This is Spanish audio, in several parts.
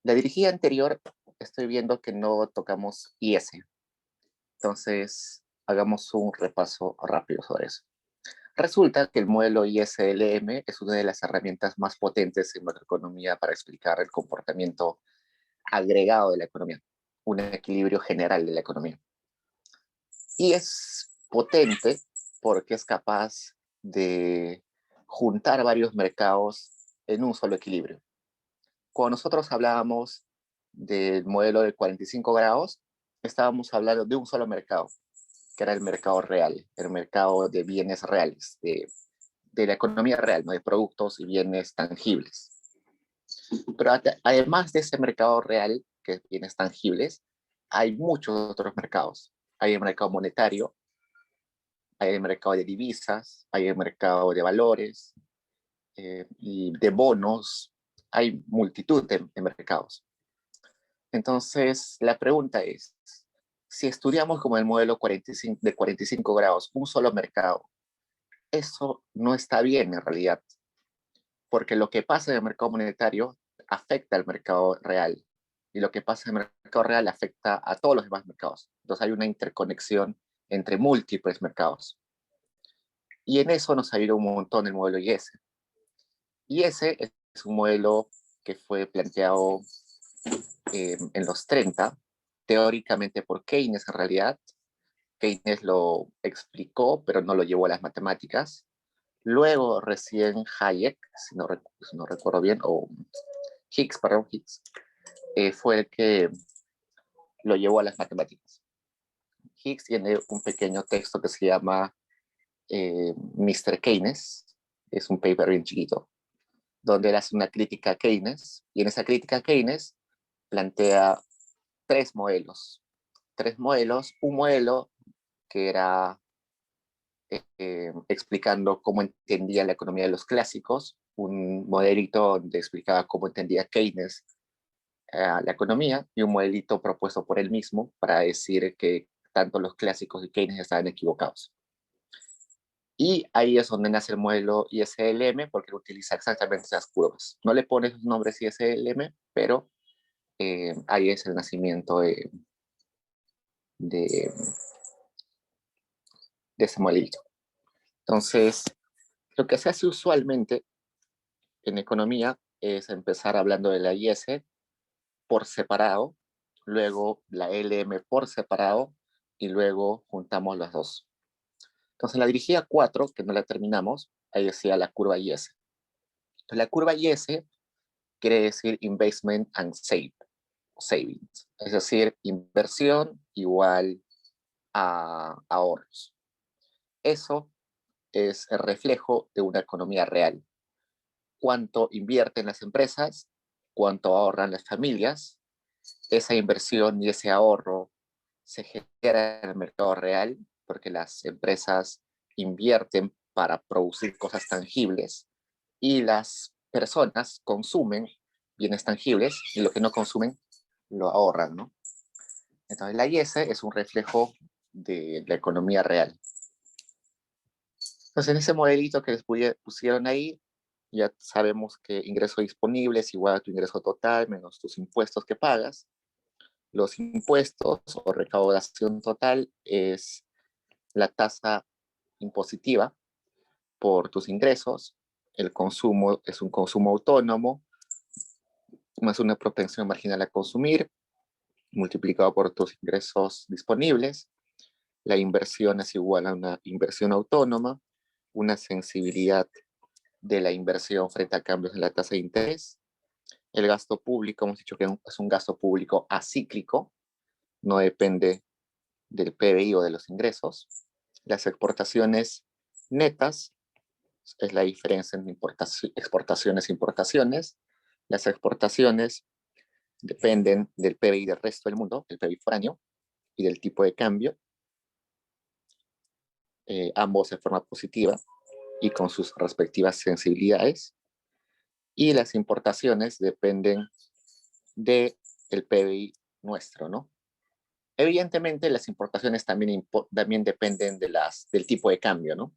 La dirigida anterior estoy viendo que no tocamos IS, entonces hagamos un repaso rápido sobre eso. Resulta que el modelo ISLM es una de las herramientas más potentes en macroeconomía para explicar el comportamiento agregado de la economía, un equilibrio general de la economía. Y es potente porque es capaz de juntar varios mercados en un solo equilibrio. Cuando nosotros hablábamos del modelo de 45 grados, estábamos hablando de un solo mercado, que era el mercado real, el mercado de bienes reales, de la economía real, ¿no? De productos y bienes tangibles. Pero además de ese mercado real, que es bienes tangibles, hay muchos otros mercados. Hay el mercado monetario, hay el mercado de divisas, hay el mercado de valores y de bonos. Hay multitud de mercados. Entonces, la pregunta es, si estudiamos como el modelo 45, de 45 grados, un solo mercado, eso no está bien en realidad, porque lo que pasa en el mercado monetario afecta al mercado real, y lo que pasa en el mercado real afecta a todos los demás mercados. Entonces hay una interconexión entre múltiples mercados. Y en eso nos ayuda un montón el modelo IS. IS es un modelo que fue planteado en los 30, teóricamente por Keynes en realidad. Keynes lo explicó, pero no lo llevó a las matemáticas. Luego recién Hayek, si no recuerdo bien, o Higgs, fue el que lo llevó a las matemáticas. Higgs tiene un pequeño texto que se llama Mr. Keynes, es un paper bien chiquito, donde él hace una crítica a Keynes, y en esa crítica a Keynes plantea tres modelos, un modelo que era explicando cómo entendía la economía de los clásicos, un modelito donde explicaba cómo entendía Keynes la economía, y un modelito propuesto por él mismo para decir que tanto los clásicos y Keynes estaban equivocados. Y ahí es donde nace el modelo ISLM, porque utiliza exactamente esas curvas. No le pone sus nombres ISLM, pero ahí es el nacimiento de, de ese modelito. Entonces, lo que se hace usualmente en economía es empezar hablando de la IS por separado, luego la LM por separado, y luego juntamos las dos. Entonces, en la dirigida 4, que no la terminamos, ahí decía la curva IS. Entonces, la curva IS quiere decir Investment and Savings, es decir, inversión igual a ahorros. Eso es el reflejo de una economía real. Cuánto invierten las empresas, cuánto ahorran las familias, esa inversión y ese ahorro se genera en el mercado real porque las empresas invierten para producir cosas tangibles y las personas consumen bienes tangibles y lo que no consumen lo ahorran, ¿no? Entonces la IS es un reflejo de la economía real. Entonces en ese modelito que les pusieron ahí, ya sabemos que ingreso disponible es igual a tu ingreso total menos tus impuestos que pagas. Los impuestos o recaudación total es la tasa impositiva por tus ingresos. El consumo es un consumo autónomo más una propensión marginal a consumir multiplicado por tus ingresos disponibles. La inversión es igual a una inversión autónoma, una sensibilidad de la inversión frente a cambios en la tasa de interés. El gasto público, hemos dicho que es un gasto público acíclico, no depende del PBI o de los ingresos. Las exportaciones netas es la diferencia en exportaciones e importaciones. Las exportaciones dependen del PBI del resto del mundo, el PBI foráneo, y del tipo de cambio, ambos de forma positiva y con sus respectivas sensibilidades. Y las importaciones dependen del PBI nuestro, ¿no? Evidentemente, las importaciones también dependen del tipo de cambio, ¿no?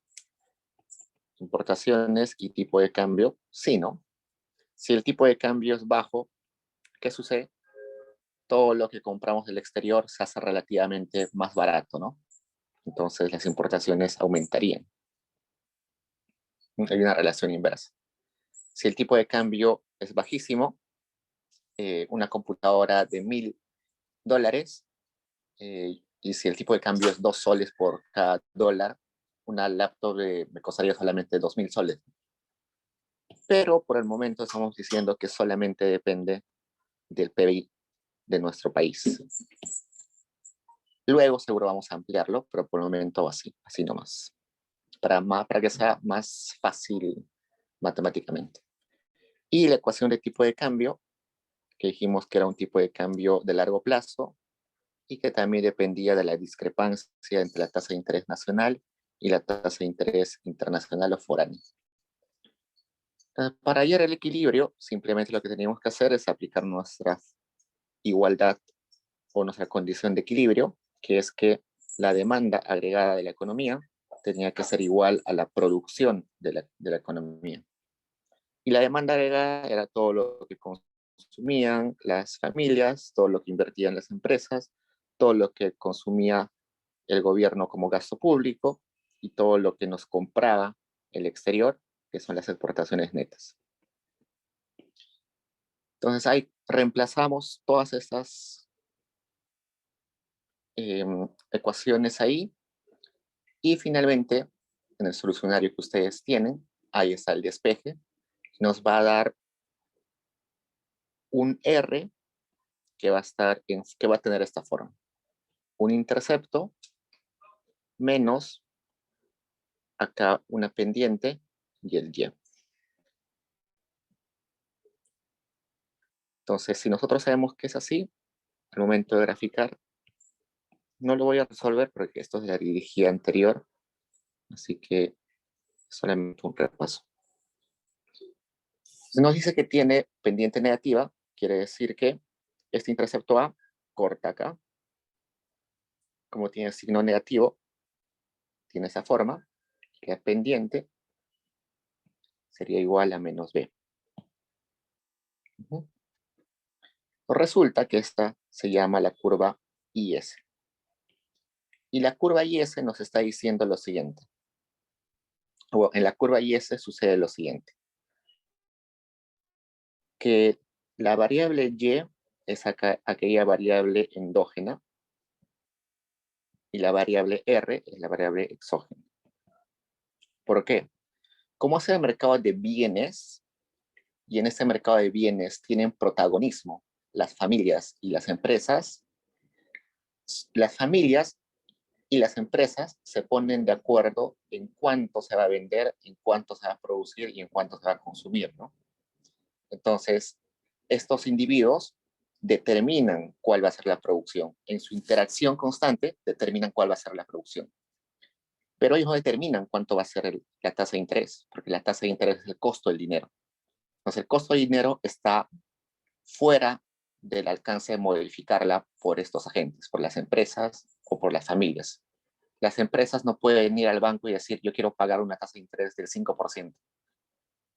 Importaciones y tipo de cambio, sí, ¿no? Si el tipo de cambio es bajo, ¿qué sucede? Todo lo que compramos del exterior se hace relativamente más barato, ¿no? Entonces las importaciones aumentarían. Hay una relación inversa. Si el tipo de cambio es bajísimo, una computadora de $1000, y si el tipo de cambio es 2 soles por cada dólar, una laptop me costaría solamente 2000 soles. Pero por el momento estamos diciendo que solamente depende del PBI de nuestro país. Luego seguro vamos a ampliarlo, pero por el momento así nomás, para que sea más fácil matemáticamente. Y la ecuación de tipo de cambio, que dijimos que era un tipo de cambio de largo plazo y que también dependía de la discrepancia entre la tasa de interés nacional y la tasa de interés internacional o foráneo. Para hallar el equilibrio, simplemente lo que teníamos que hacer es aplicar nuestra igualdad o nuestra condición de equilibrio, que es que la demanda agregada de la economía tenía que ser igual a la producción de la economía. Y la demanda agregada era todo lo que consumían las familias, todo lo que invertían las empresas, todo lo que consumía el gobierno como gasto público y todo lo que nos compraba el exterior, que son las exportaciones netas. Entonces ahí reemplazamos todas estas ecuaciones ahí y finalmente en el solucionario que ustedes tienen, ahí está el despeje, nos va a dar un R que va a tener esta forma. Un intercepto menos acá una pendiente y el Y. Entonces, si nosotros sabemos que es así, al momento de graficar, no lo voy a resolver porque esto es de la dirigida anterior, así que solamente un repaso. Si nos dice que tiene pendiente negativa, quiere decir que este intercepto A corta acá. Como tiene signo negativo, tiene esa forma, queda pendiente, sería igual a menos B. Resulta que esta se llama la curva IS. Y la curva IS nos está diciendo lo siguiente. O en la curva IS sucede lo siguiente. Que la variable Y es aquella variable endógena y la variable R es la variable exógena. ¿Por qué? Como es el mercado de bienes, y en ese mercado de bienes tienen protagonismo las familias y las empresas y las empresas se ponen de acuerdo en cuánto se va a vender, en cuánto se va a producir y en cuánto se va a consumir, ¿no? Entonces, estos individuos determinan cuál va a ser la producción. En su interacción constante, determinan cuál va a ser la producción. Pero ellos no determinan cuánto va a ser la tasa de interés, porque la tasa de interés es el costo del dinero. Entonces, el costo del dinero está fuera del alcance de modificarla por estos agentes, por las empresas o por las familias. Las empresas no pueden ir al banco y decir, yo quiero pagar una tasa de interés del 5%.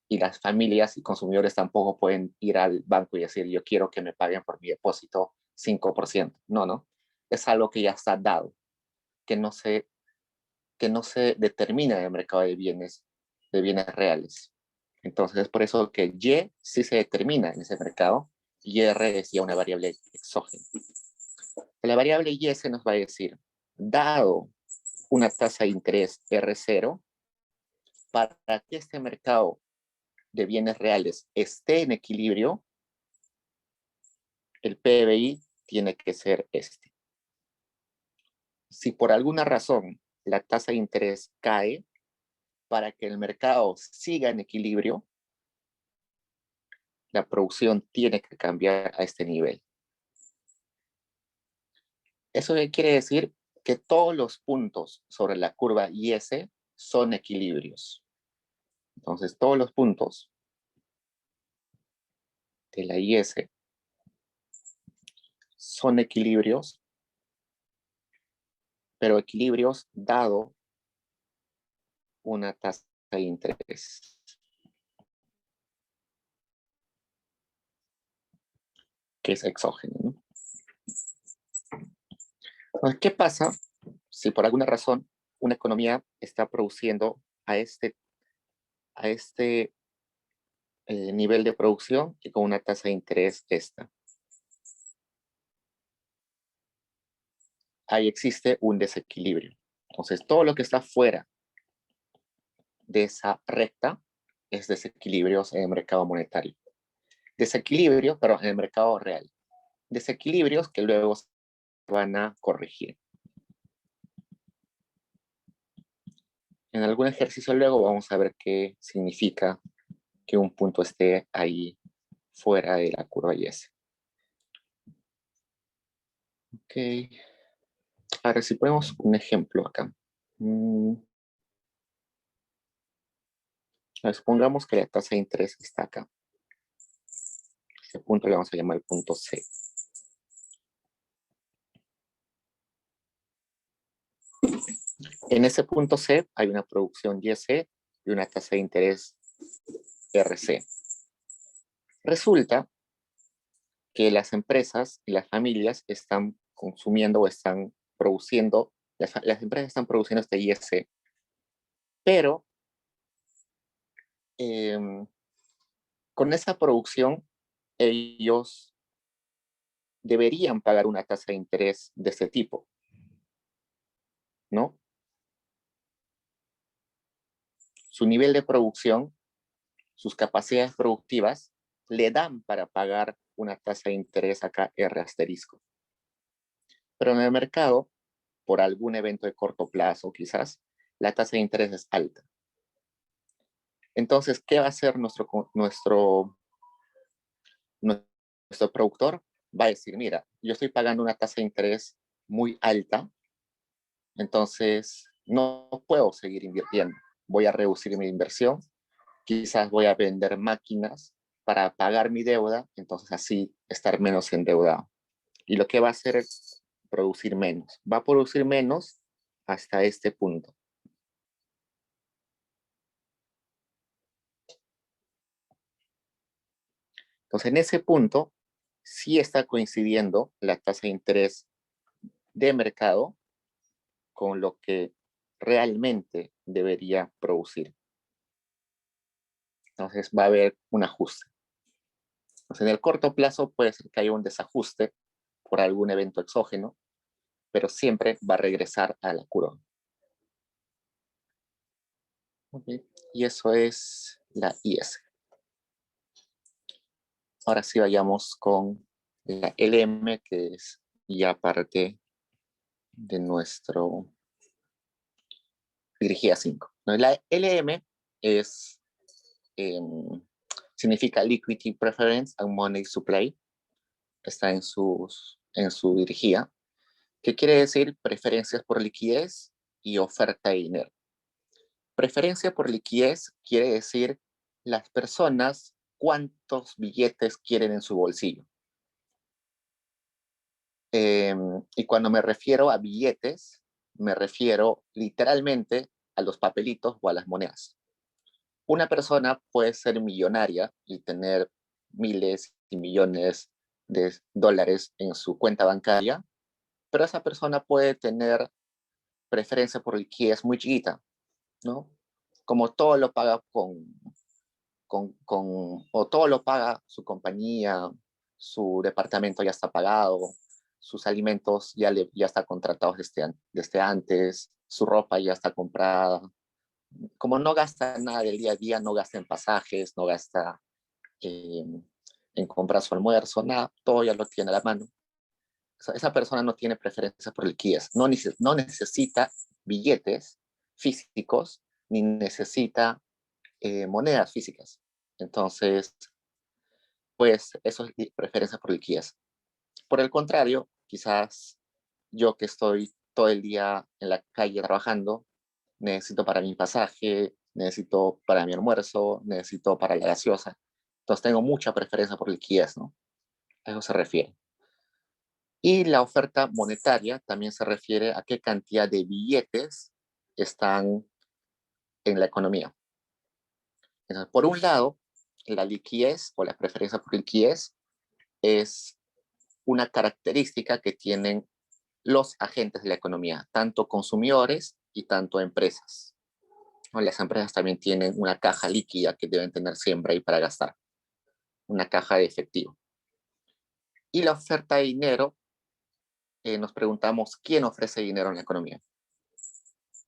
Y las familias y consumidores tampoco pueden ir al banco y decir, yo quiero que me paguen por mi depósito 5%. No, no. Es algo que ya está dado, que no se, que no se determina en el mercado de bienes reales. Entonces, es por eso que Y sí se determina en ese mercado y R es ya una variable exógena. La variable Y se nos va a decir, dado una tasa de interés R0, para que este mercado de bienes reales esté en equilibrio, el PBI tiene que ser este. Si por alguna razón la tasa de interés cae, para que el mercado siga en equilibrio, la producción tiene que cambiar a este nivel. Eso quiere decir que todos los puntos sobre la curva IS son equilibrios. Entonces, todos los puntos de la IS son equilibrios, pero equilibrios dado una tasa de interés. que es exógeno, ¿no? Entonces, ¿qué pasa si por alguna razón una economía está produciendo a este nivel de producción y con una tasa de interés esta? Ahí existe un desequilibrio. Entonces, todo lo que está fuera de esa recta es desequilibrios en el mercado monetario. Desequilibrios, pero en el mercado real. Desequilibrios que luego se van a corregir. En algún ejercicio luego vamos a ver qué significa que un punto esté ahí fuera de la curva Y-S. Ok. Ahora, si ponemos un ejemplo acá. Supongamos que la tasa de interés está acá. Este punto le vamos a llamar el punto C. En ese punto C hay una producción Y-C y una tasa de interés RC. Resulta que las empresas y las familias están consumiendo o están produciendo, las empresas están produciendo este Y-C, pero con esa producción ellos deberían pagar una tasa de interés de ese tipo, ¿no? Su nivel de producción, sus capacidades productivas, le dan para pagar una tasa de interés acá R asterisco. Pero en el mercado, por algún evento de corto plazo quizás, la tasa de interés es alta. Entonces, ¿qué va a hacer nuestro productor? Va a decir, mira, yo estoy pagando una tasa de interés muy alta, entonces no puedo seguir invirtiendo. Voy a reducir mi inversión, quizás voy a vender máquinas para pagar mi deuda, entonces así estar menos endeudado. Y lo que va a hacer es producir menos. Va a producir menos hasta este punto. Entonces, en ese punto, sí está coincidiendo la tasa de interés de mercado con lo que realmente debería producir. Entonces, va a haber un ajuste. Entonces, en el corto plazo puede ser que haya un desajuste por algún evento exógeno, pero siempre va a regresar a la curva. Okay. Y eso es la IS. Ahora sí vayamos con la LM, que es ya parte de nuestro dirigida 5. La LM es, significa Liquidity Preference and Money Supply. Está en su dirigida, que quiere decir preferencias por liquidez y oferta de dinero. Preferencia por liquidez quiere decir las personas cuántos billetes quieren en su bolsillo. Y cuando me refiero a billetes, me refiero literalmente a los papelitos o a las monedas. Una persona puede ser millonaria y tener miles y millones de dólares en su cuenta bancaria, pero esa persona puede tener preferencia por liquidez muy chiquita, ¿no? Como todo lo paga o todo lo paga su compañía, su departamento ya está pagado, sus alimentos ya están contratados desde antes, su ropa ya está comprada. Como no gasta nada del día a día, no gasta en pasajes, no gasta en comprar su almuerzo, nada, todo ya lo tiene a la mano. Esa persona no tiene preferencia por liquidez, no necesita billetes físicos ni necesita monedas físicas. Entonces, pues eso es preferencia por liquidez. Por el contrario, quizás yo que estoy todo el día en la calle trabajando, necesito para mi pasaje, necesito para mi almuerzo, necesito para la gaseosa. Entonces tengo mucha preferencia por liquidez, ¿no? A eso se refiere. Y la oferta monetaria también se refiere a qué cantidad de billetes están en la economía. Entonces, por un lado, la liquidez o la preferencia por liquidez es una característica que tienen los agentes de la economía, tanto consumidores y tanto empresas. Las empresas también tienen una caja líquida que deben tener siempre ahí para gastar, una caja de efectivo. Y la oferta de dinero, nos preguntamos, ¿quién ofrece dinero en la economía?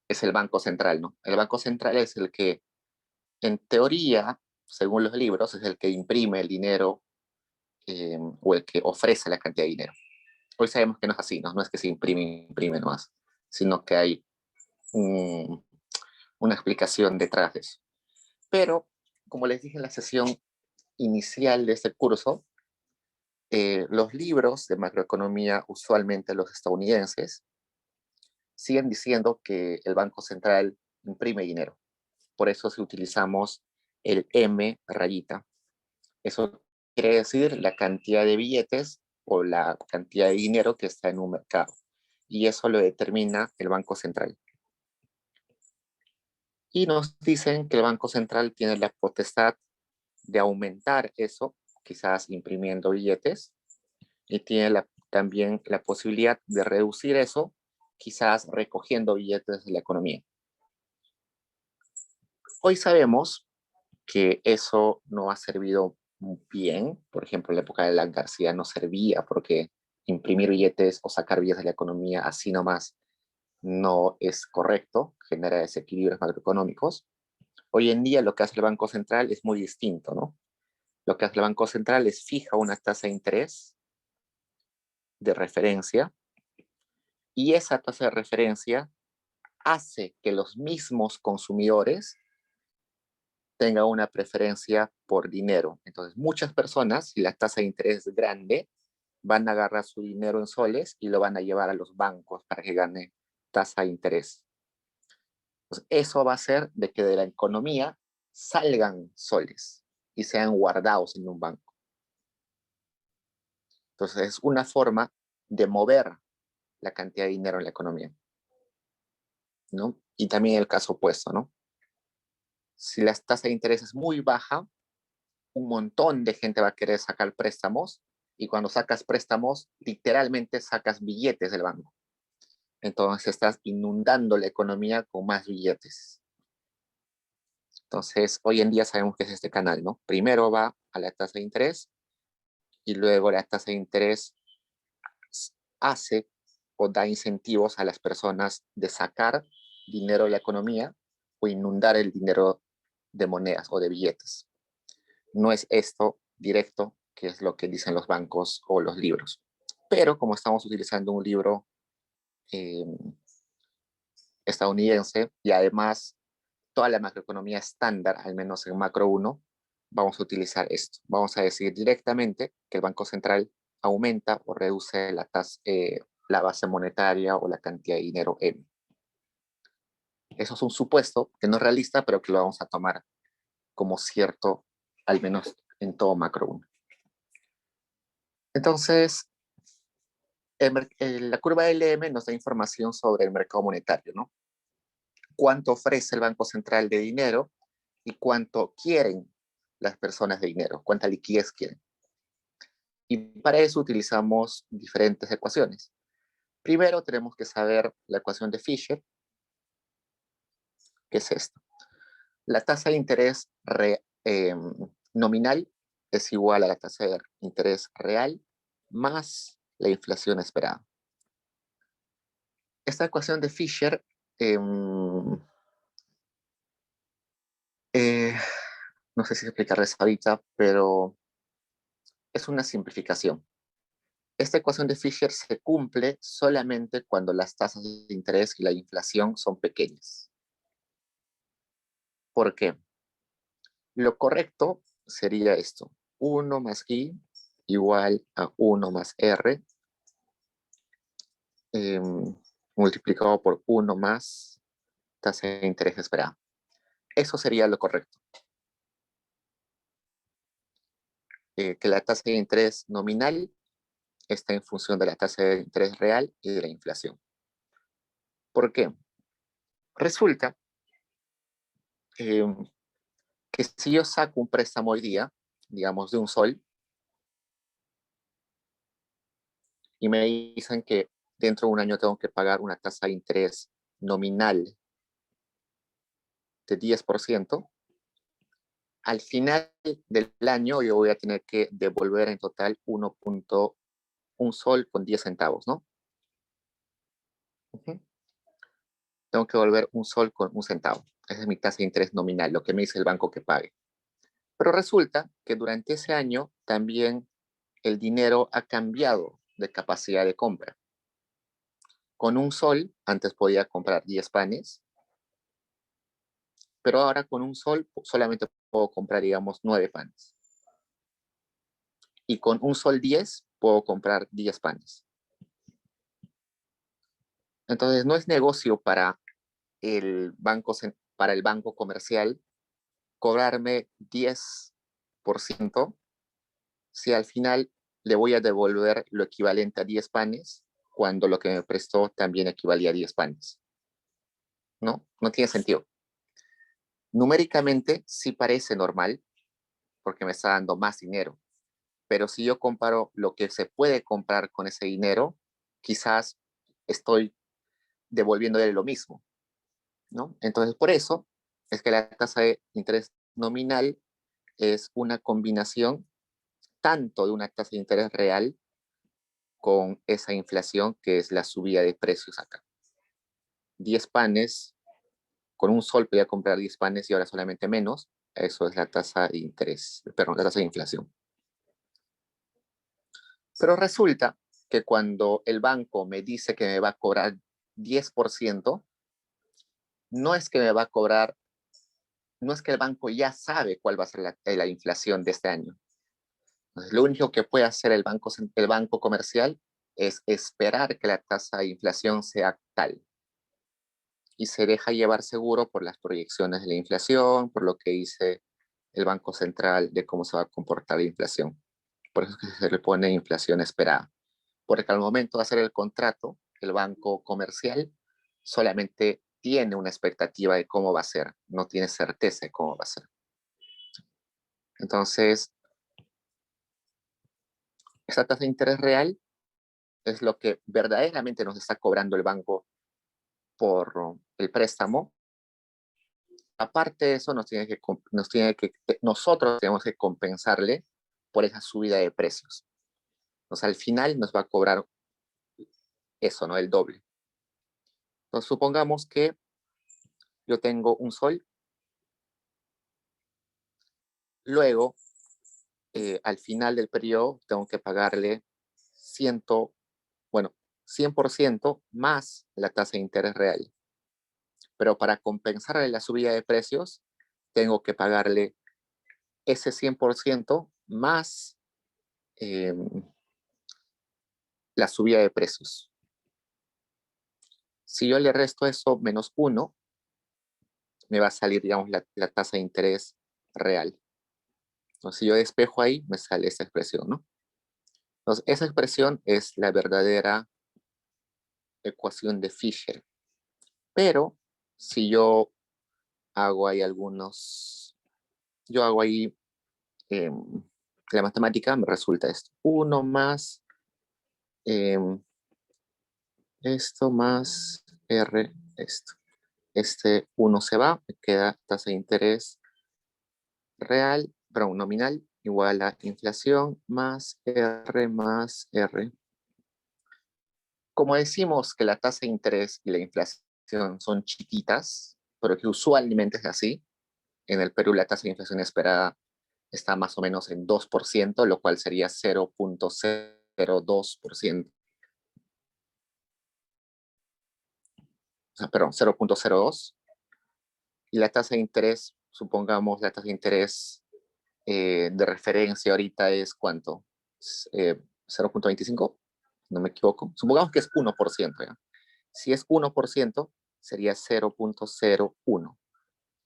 Es el Banco Central, ¿no? El Banco Central es el que, en teoría, según los libros, es el que imprime el dinero o el que ofrece la cantidad de dinero. Hoy sabemos que no es así, ¿no? No es que se imprime nomás, sino que hay una explicación detrás de eso. Pero, como les dije en la sesión inicial de este curso, los libros de macroeconomía, usualmente los estadounidenses, siguen diciendo que el Banco Central imprime dinero. Por eso si utilizamos el M rayita, eso quiere decir la cantidad de billetes o la cantidad de dinero que está en un mercado. Y eso lo determina el Banco Central. Y nos dicen que el Banco Central tiene la potestad de aumentar eso, quizás imprimiendo billetes, y tiene también la posibilidad de reducir eso, quizás recogiendo billetes de la economía. Hoy sabemos que eso no ha servido bien. Por ejemplo, en la época de Alan García no servía porque imprimir billetes o sacar billetes de la economía así nomás no es correcto, genera desequilibrios macroeconómicos. Hoy en día lo que hace el Banco Central es muy distinto, ¿no? Lo que hace el Banco Central es fija una tasa de interés de referencia y esa tasa de referencia hace que los mismos consumidores tengan una preferencia por dinero. Entonces, muchas personas, si la tasa de interés es grande, van a agarrar su dinero en soles y lo van a llevar a los bancos para que gane tasa de interés. Entonces, eso va a hacer de que de la economía salgan soles y sean guardados en un banco. Entonces, es una forma de mover la cantidad de dinero en la economía, ¿no? Y también el caso opuesto, ¿no? Si la tasa de interés es muy baja, un montón de gente va a querer sacar préstamos y cuando sacas préstamos, literalmente sacas billetes del banco. Entonces estás inundando la economía con más billetes. Entonces, hoy en día sabemos que es este canal, ¿no? Primero va a la tasa de interés y luego la tasa de interés hace o da incentivos a las personas de sacar dinero de la economía o inundar el dinero de monedas o de billetes. No es esto directo, que es lo que dicen los bancos o los libros. Pero como estamos utilizando un libro eh, estadounidense y además toda la macroeconomía estándar, al menos en macro 1, vamos a utilizar esto. Vamos a decir directamente que el Banco Central aumenta o reduce la base monetaria o la cantidad de dinero M. Eso es un supuesto que no es realista, pero que lo vamos a tomar como cierto, al menos en todo macro 1. Entonces, la curva LM nos da información sobre el mercado monetario, ¿no? Cuánto ofrece el Banco Central de dinero y cuánto quieren las personas de dinero, cuánta liquidez quieren. Y para eso utilizamos diferentes ecuaciones. Primero tenemos que saber la ecuación de Fisher, que es esto. La tasa de interés nominal es igual a la tasa de interés real más la inflación esperada. Esta ecuación de Fisher no sé si explicarles ahorita, pero es una simplificación. Esta ecuación de Fisher se cumple solamente cuando las tasas de interés y la inflación son pequeñas. ¿Por qué? Lo correcto sería esto. 1 más I igual a 1 más R eh, multiplicado por 1 más tasa de interés esperada. Eso sería lo correcto. Que la tasa de interés nominal está en función de la tasa de interés real y de la inflación. ¿Por qué? Resulta que si yo saco un préstamo hoy día, digamos de un sol, y me dicen que dentro de un año tengo que pagar una tasa de interés nominal de 10%, al final del año yo voy a tener que devolver en total 1.1 sol con 10 centavos, ¿no? Ujú. Tengo que devolver 1 sol con 1 centavo. Esa es mi tasa de interés nominal, lo que me dice el banco que pague. Pero resulta que durante ese año también el dinero ha cambiado de capacidad de compra. Con 1 sol, antes podía comprar 10 panes, pero ahora con 1 sol solamente puedo comprar, digamos, 9 panes. Y con 1 sol 10 puedo comprar 10 panes. Entonces no es negocio para el banco comercial cobrarme 10% si al final le voy a devolver lo equivalente a 10 panes cuando lo que me prestó también equivalía a 10 panes. ¿No? No tiene sentido. Numéricamente sí parece normal porque me está dando más dinero, pero si yo comparo lo que se puede comprar con ese dinero, quizás estoy devolviéndole lo mismo, ¿no? Entonces, por eso es que la tasa de interés nominal es una combinación tanto de una tasa de interés real con esa inflación que es la subida de precios acá. 10 panes, con 1 sol podía comprar 10 panes y ahora solamente menos. Eso es la tasa de interés, perdón, la tasa de inflación. Pero resulta que cuando el banco me dice que me va a cobrar 10%, no es que me va a cobrar, no es que el banco ya sabe cuál va a ser la inflación de este año. Entonces, lo único que puede hacer el banco comercial es esperar que la tasa de inflación sea tal y se deja llevar seguro por las proyecciones de la inflación, por lo que dice el Banco Central de cómo se va a comportar la inflación. Por eso es que se le pone inflación esperada. Porque al momento de hacer el contrato, el banco comercial solamente tiene una expectativa de cómo va a ser, no tiene certeza de cómo va a ser. Entonces, esa tasa de interés real es lo que verdaderamente nos está cobrando el banco por el préstamo. Aparte de eso, nosotros tenemos que compensarle por esa subida de precios. Entonces, al final nos va a cobrar eso, ¿no? El doble. Entonces, supongamos que yo tengo 1 sol, luego, al final del periodo, tengo que pagarle 100, bueno, 100% más la tasa de interés real. Pero para compensarle la subida de precios, tengo que pagarle ese 100% más eh, la subida de precios. Si yo le resto eso menos 1, me va a salir, digamos, la tasa de interés real. Entonces, si yo despejo ahí, me sale esa expresión, ¿no? Entonces, esa expresión es la verdadera ecuación de Fisher. Pero si yo hago ahí eh, la matemática, me resulta esto. 1 más eh, esto más R, esto. Este 1 se va, me queda tasa de interés real, perdón, nominal, igual a inflación más R. Como decimos que la tasa de interés y la inflación son chiquitas, pero que usualmente es así, en el Perú la tasa de inflación esperada está más o menos en 2%, lo cual sería 0.02%. O sea, perdón, 0.02. Y la tasa de interés, supongamos la tasa de interés de referencia ahorita es ¿cuánto? 0.25, no me equivoco. Supongamos que es 1%, ¿ya? Si es 1%, sería 0.01.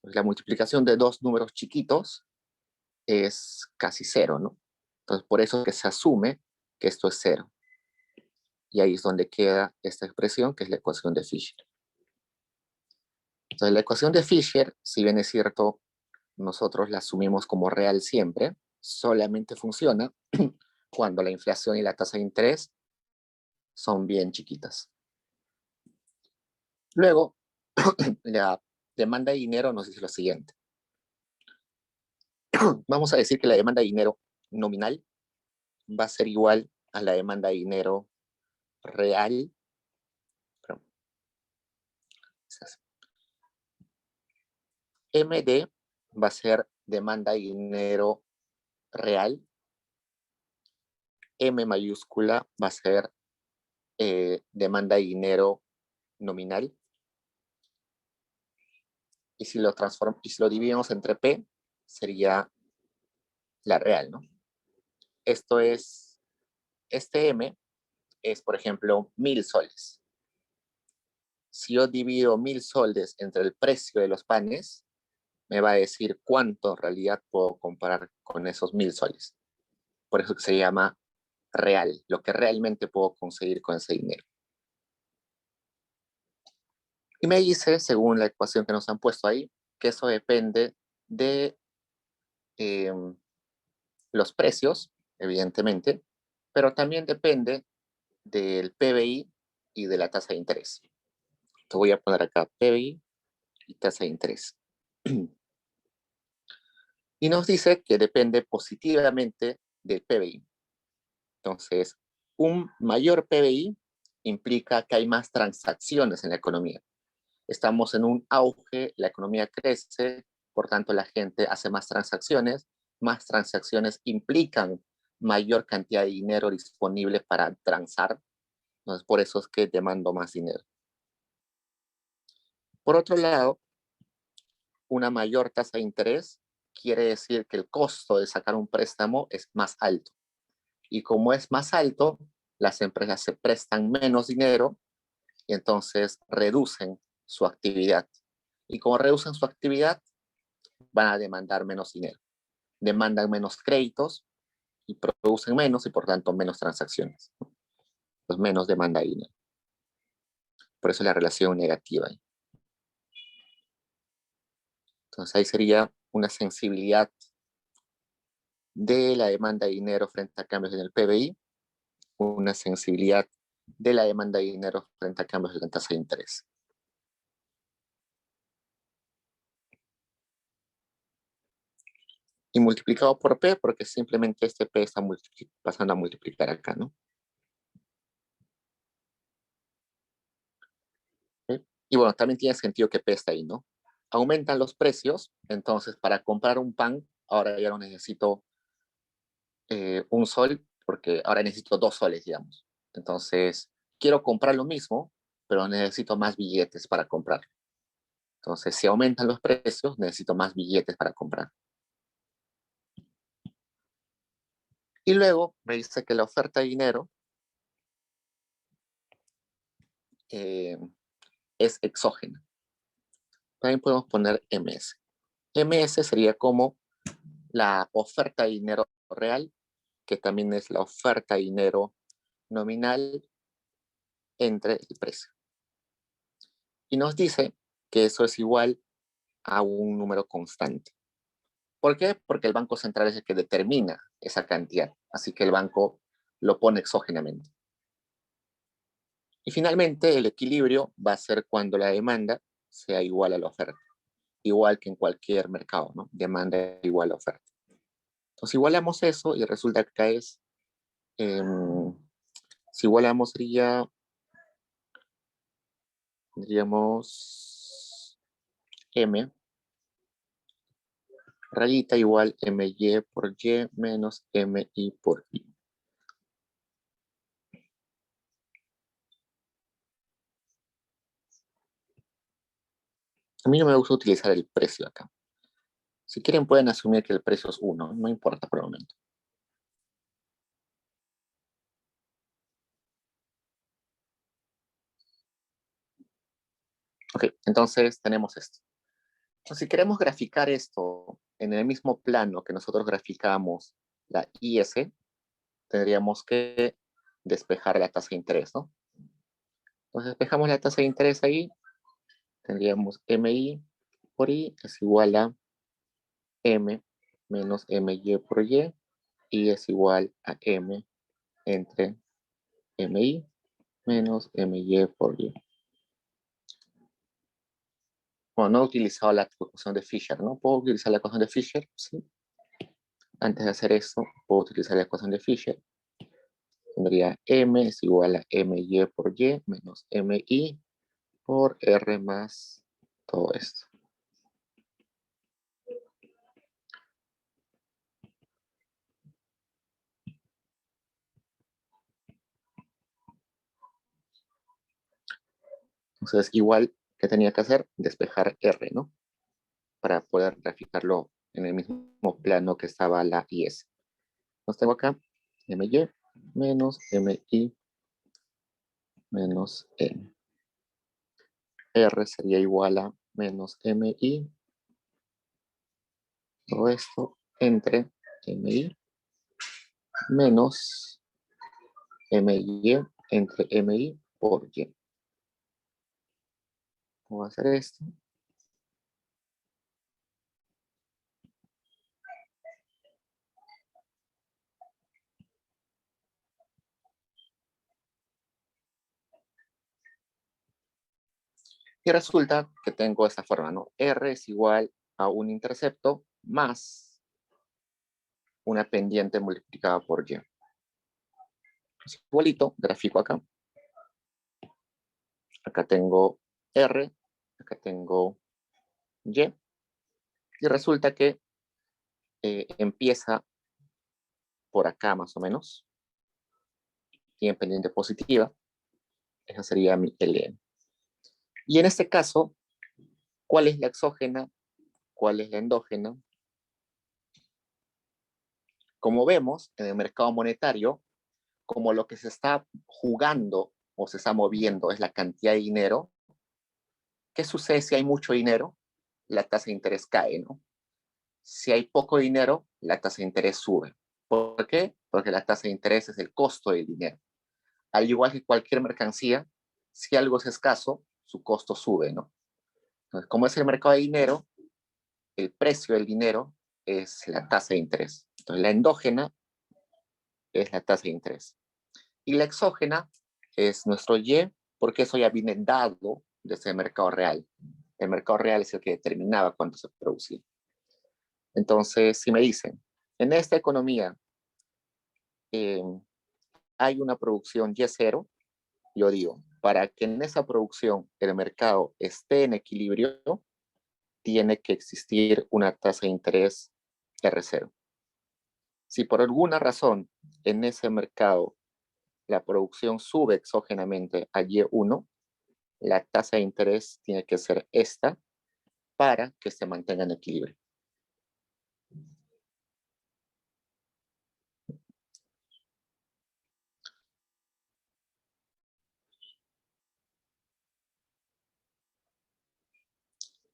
Pues la multiplicación de dos números chiquitos es casi cero, ¿no? Entonces, por eso es que se asume que esto es cero. Y ahí es donde queda esta expresión, que es la ecuación de Fisher. Entonces, la ecuación de Fisher, si bien es cierto, nosotros la asumimos como real siempre, solamente funciona cuando la inflación y la tasa de interés son bien chiquitas. Luego, la demanda de dinero nos dice lo siguiente. Vamos a decir que la demanda de dinero nominal va a ser igual a la demanda de dinero real. MD va a ser demanda de dinero real. M mayúscula va a ser demanda de dinero nominal. Y si lo dividimos entre P, sería la real, ¿no? Este M es, por ejemplo, 1.000 soles. Si yo divido 1.000 soles entre el precio de los panes, me va a decir cuánto en realidad puedo comparar con esos 1.000 soles. Por eso que se llama real, lo que realmente puedo conseguir con ese dinero. Y me dice, según la ecuación que nos han puesto ahí, que eso depende de los precios, evidentemente, pero también depende del PBI y de la tasa de interés. Te voy a poner acá PBI y tasa de interés. Y nos dice que depende positivamente del PBI. Entonces, un mayor PBI implica que hay más transacciones en la economía. Estamos en un auge, la economía crece, por tanto la gente hace más transacciones implican mayor cantidad de dinero disponible para transar, entonces por eso es que demando más dinero. Por otro lado, una mayor tasa de interés quiere decir que el costo de sacar un préstamo es más alto. Y como es más alto, las empresas se prestan menos dinero y entonces reducen su actividad. Y como reducen su actividad, van a demandar menos dinero. Demandan menos créditos y producen menos y por tanto menos transacciones. Pues menos demanda de dinero. Por eso la relación negativa. Entonces ahí sería una sensibilidad de la demanda de dinero frente a cambios en el PBI, una sensibilidad de la demanda de dinero frente a cambios en la tasa de interés. Y multiplicado por P, porque simplemente este P está pasando a multiplicar acá, ¿no? ¿Sí? Y bueno, también tiene sentido que P está ahí, ¿no? Aumentan los precios, entonces para comprar un pan, ahora ya no necesito un sol, porque ahora necesito 2 soles, digamos. Entonces, quiero comprar lo mismo, pero necesito más billetes para comprar. Entonces, si aumentan los precios, necesito más billetes para comprar. Y luego me dice que la oferta de dinero es exógena. También podemos poner MS. MS sería como la oferta de dinero real, que también es la oferta de dinero nominal entre el precio. Y nos dice que eso es igual a un número constante. ¿Por qué? Porque el Banco Central es el que determina esa cantidad, así que el banco lo pone exógenamente. Y finalmente, el equilibrio va a ser cuando la demanda sea igual a la oferta, igual que en cualquier mercado, ¿no? Demanda igual a oferta. Entonces igualamos eso y resulta que acá es, si igualamos tendríamos M rayita igual MY por Y menos MI por I. A mí no me gusta utilizar el precio acá. Si quieren pueden asumir que el precio es 1, no importa por el momento. Ok, entonces tenemos esto. Entonces, si queremos graficar esto en el mismo plano que nosotros graficamos la IS, tendríamos que despejar la tasa de interés, ¿no? Entonces despejamos la tasa de interés ahí, tendríamos MI por I es igual a M menos MY por Y es igual a M entre MI menos MY por Y. Bueno, no he utilizado la ecuación de Fisher, ¿no? ¿Puedo utilizar la ecuación de Fisher? Sí. Antes de hacer eso, puedo utilizar la ecuación de Fisher. Tendría M es igual a MY por Y menos MI por R más todo esto. Entonces, igual, ¿qué tenía que hacer? Despejar R, ¿no? Para poder graficarlo en el mismo plano que estaba la IS. Entonces tengo acá MY menos MI menos M. R sería igual a menos MI, todo esto entre MI menos MY entre MI por Y. Voy a hacer esto. Y resulta que tengo esta forma, ¿no? R es igual a un intercepto más una pendiente multiplicada por Y. Es igualito, gráfico acá. Acá tengo R, acá tengo Y. Y resulta que empieza por acá más o menos. Tiene pendiente positiva. Esa sería mi LN. Y en este caso, ¿cuál es la exógena? ¿Cuál es la endógena? Como vemos en el mercado monetario, como lo que se está jugando o se está moviendo es la cantidad de dinero, ¿qué sucede si hay mucho dinero? La tasa de interés cae, ¿no? Si hay poco dinero, la tasa de interés sube. ¿Por qué? Porque la tasa de interés es el costo del dinero. Al igual que cualquier mercancía, si algo es escaso, su costo sube, ¿no? Entonces, como es el mercado de dinero, el precio del dinero es la tasa de interés. Entonces, la endógena es la tasa de interés. Y la exógena es nuestro Y, porque eso ya viene dado desde el mercado real. El mercado real es el que determinaba cuánto se producía. Entonces, si me dicen, en esta economía eh, hay una producción Y0, yo digo, para que en esa producción el mercado esté en equilibrio, tiene que existir una tasa de interés R0. Si por alguna razón en ese mercado la producción sube exógenamente a Y1, la tasa de interés tiene que ser esta para que se mantenga en equilibrio.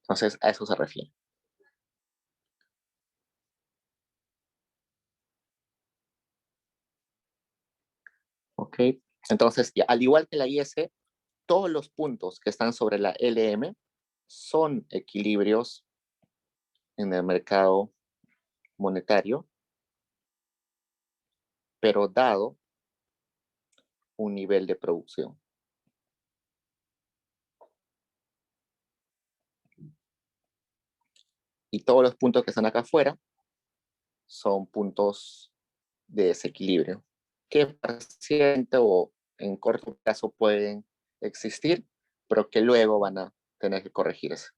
Entonces, a eso se refiere. ¿Ok? Entonces, al igual que la IS, todos los puntos que están sobre la LM son equilibrios en el mercado monetario, pero dado un nivel de producción. Y todos los puntos que están acá afuera son puntos de desequilibrio, que parcialmente o en corto plazo pueden existir, pero que luego van a tener que corregirse.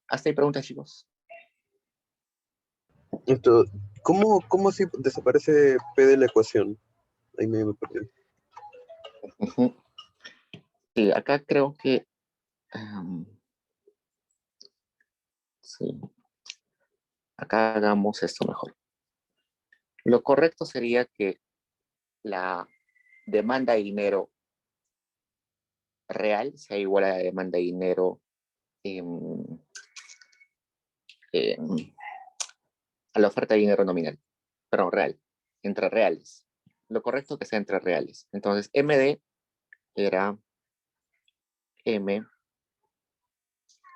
¿Hasta ahí preguntas, chicos? Esto, ¿cómo así desaparece P de la ecuación? Ahí me perdí. Sí, acá creo que um, sí, acá hagamos esto mejor. Lo correcto sería que la demanda de dinero real sea igual a la demanda de dinero a la oferta de dinero nominal, perdón, real, entre reales. Lo correcto es que sea entre reales. Entonces, MD era M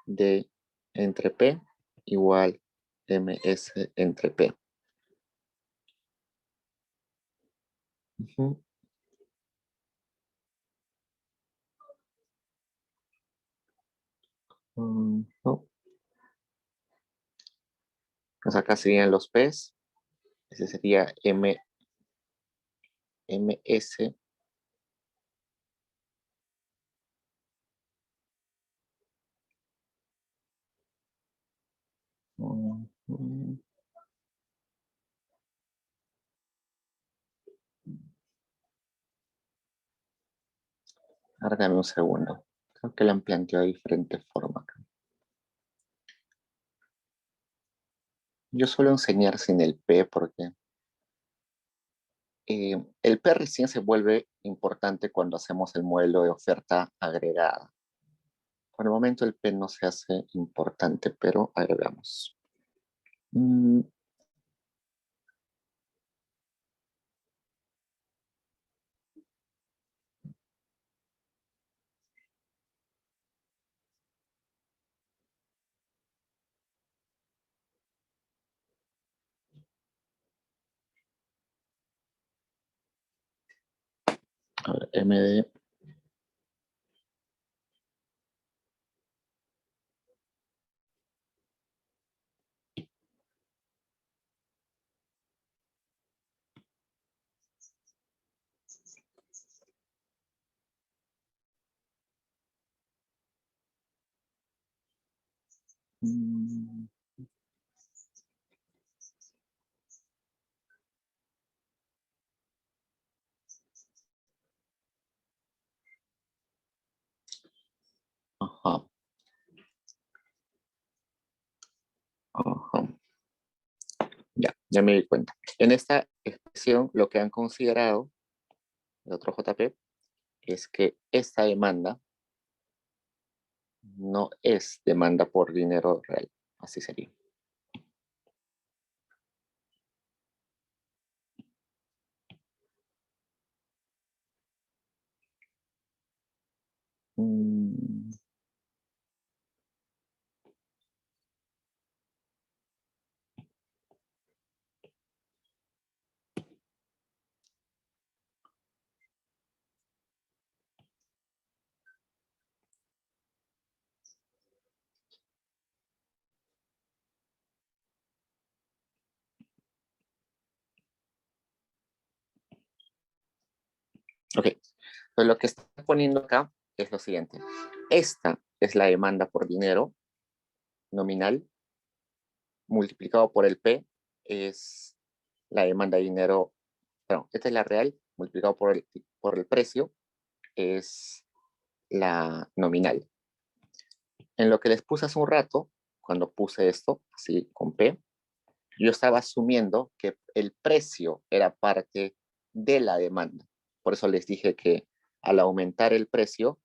de entre P igual MS entre P. No. Pues acá serían los P's. Ese sería MS. Ahora dame un segundo. Creo que lo han planteado de diferente forma acá. Yo suelo enseñar sin el P porque el P recién se vuelve importante cuando hacemos el modelo de oferta agregada. Por el momento el P no se hace importante, pero agregamos. A ver, MD. Ajá. Ajá. Ya me di cuenta. En esta expresión lo que han considerado el otro JP es que esta demanda no es demanda por dinero real. Así sería. Ok. Pues lo que está poniendo acá es lo siguiente. Esta es la demanda por dinero nominal multiplicado por el P es la demanda de dinero. Perdón, esta es la real multiplicado por el precio es la nominal. En lo que les puse hace un rato, cuando puse esto, así con P, yo estaba asumiendo que el precio era parte de la demanda. Por eso les dije que al aumentar el precio,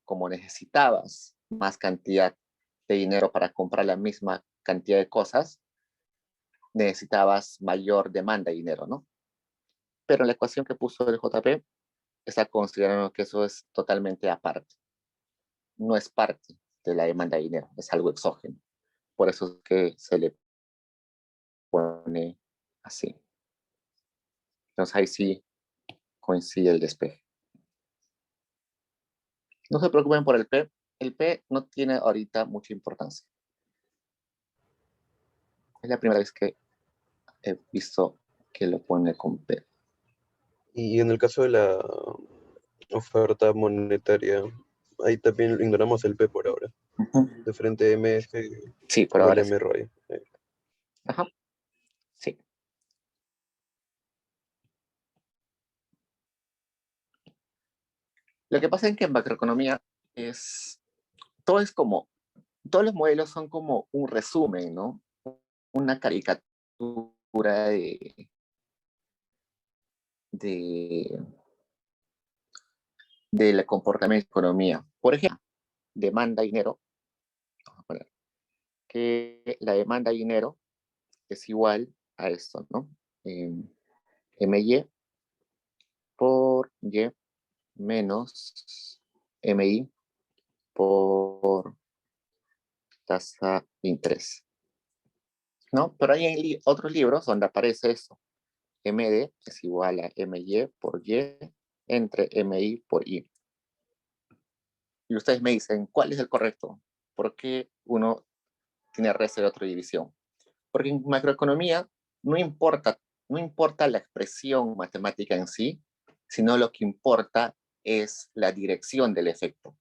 como necesitabas más cantidad de dinero para comprar la misma cantidad de cosas, necesitabas mayor demanda de dinero, ¿no? Pero en la ecuación que puso el JP está considerando que eso es totalmente aparte. No es parte de la demanda de dinero, es algo exógeno. Por eso es que se le pone así. Entonces ahí sí coincide el despeje. No se preocupen por el P. El P no tiene ahorita mucha importancia. Es la primera vez que he visto que lo pone con P. Y en el caso de la oferta monetaria, ahí también ignoramos el P por ahora. De frente MS Sí, por igual ahora M sí. ROI. Ajá, sí. Lo que pasa es que en macroeconomía todo es como, todos los modelos son como un resumen, ¿no? Una caricatura de, del comportamiento de la economía. Por ejemplo, demanda de dinero, vamos a poner que la demanda de dinero es igual a esto, ¿no? MY por Y menos MI por tasa de interés, ¿no? Pero hay otros libros donde aparece eso. MD es igual a MY por Y entre MI por I. Y ustedes me dicen, ¿cuál es el correcto? ¿por qué uno tiene resto y otro división? Porque en macroeconomía no importa la expresión matemática en sí, sino lo que importa es la dirección del efecto.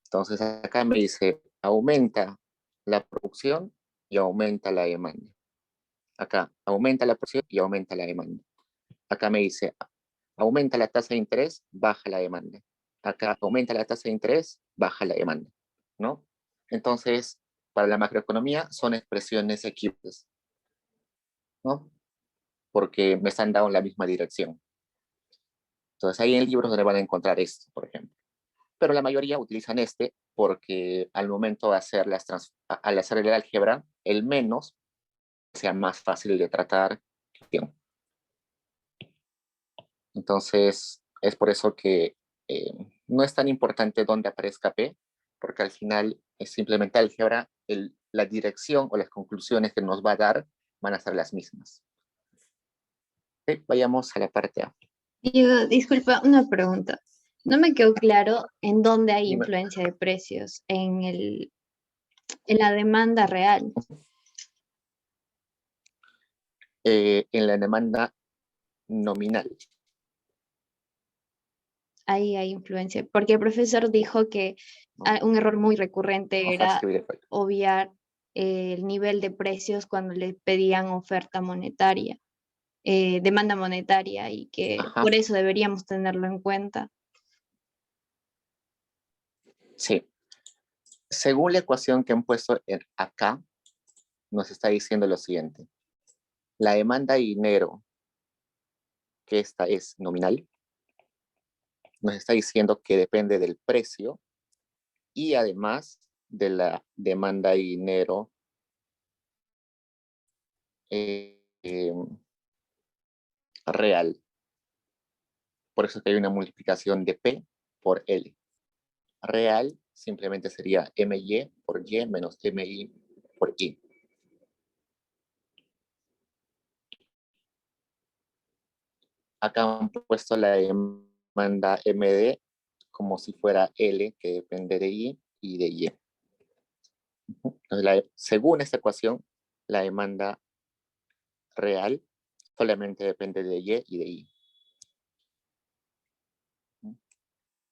Entonces acá me dice, aumenta la producción y aumenta la demanda. Acá, aumenta la producción y aumenta la demanda. Acá me dice, aumenta la tasa de interés, baja la demanda. Acá, aumenta la tasa de interés, baja la demanda, ¿no? Entonces, para la macroeconomía son expresiones equivalentes, ¿no? Porque me están dando la misma dirección. Entonces, hay en libros donde van a encontrar esto, por ejemplo. Pero la mayoría utilizan este porque al momento de hacer al hacer el álgebra, el menos sea más fácil de tratar. Entonces, es por eso que no es tan importante dónde aparezca P, porque al final es simplemente álgebra, la dirección o las conclusiones que nos va a dar van a ser las mismas. Okay, vayamos a la parte A. Disculpa, una pregunta. No me quedó claro en dónde hay Dime. influencia de precios, en la demanda real. En la demanda nominal. Ahí hay influencia, porque el profesor dijo que ¿No? un error muy recurrente Vamos a era escribir el obviar el nivel de precios cuando le pedían oferta monetaria, demanda monetaria, y que Ajá. por eso deberíamos tenerlo en cuenta. Sí. Según la ecuación que han puesto acá, nos está diciendo lo siguiente. La demanda de dinero, que esta es nominal, nos está diciendo que depende del precio y además de la demanda de dinero real. Por eso que hay una multiplicación de P por L. Real simplemente sería MY por Y menos MI por I. Acá han puesto la demanda MD como si fuera L, que depende de I y de Y. Entonces, según esta ecuación, la demanda real solamente depende de Y y de I.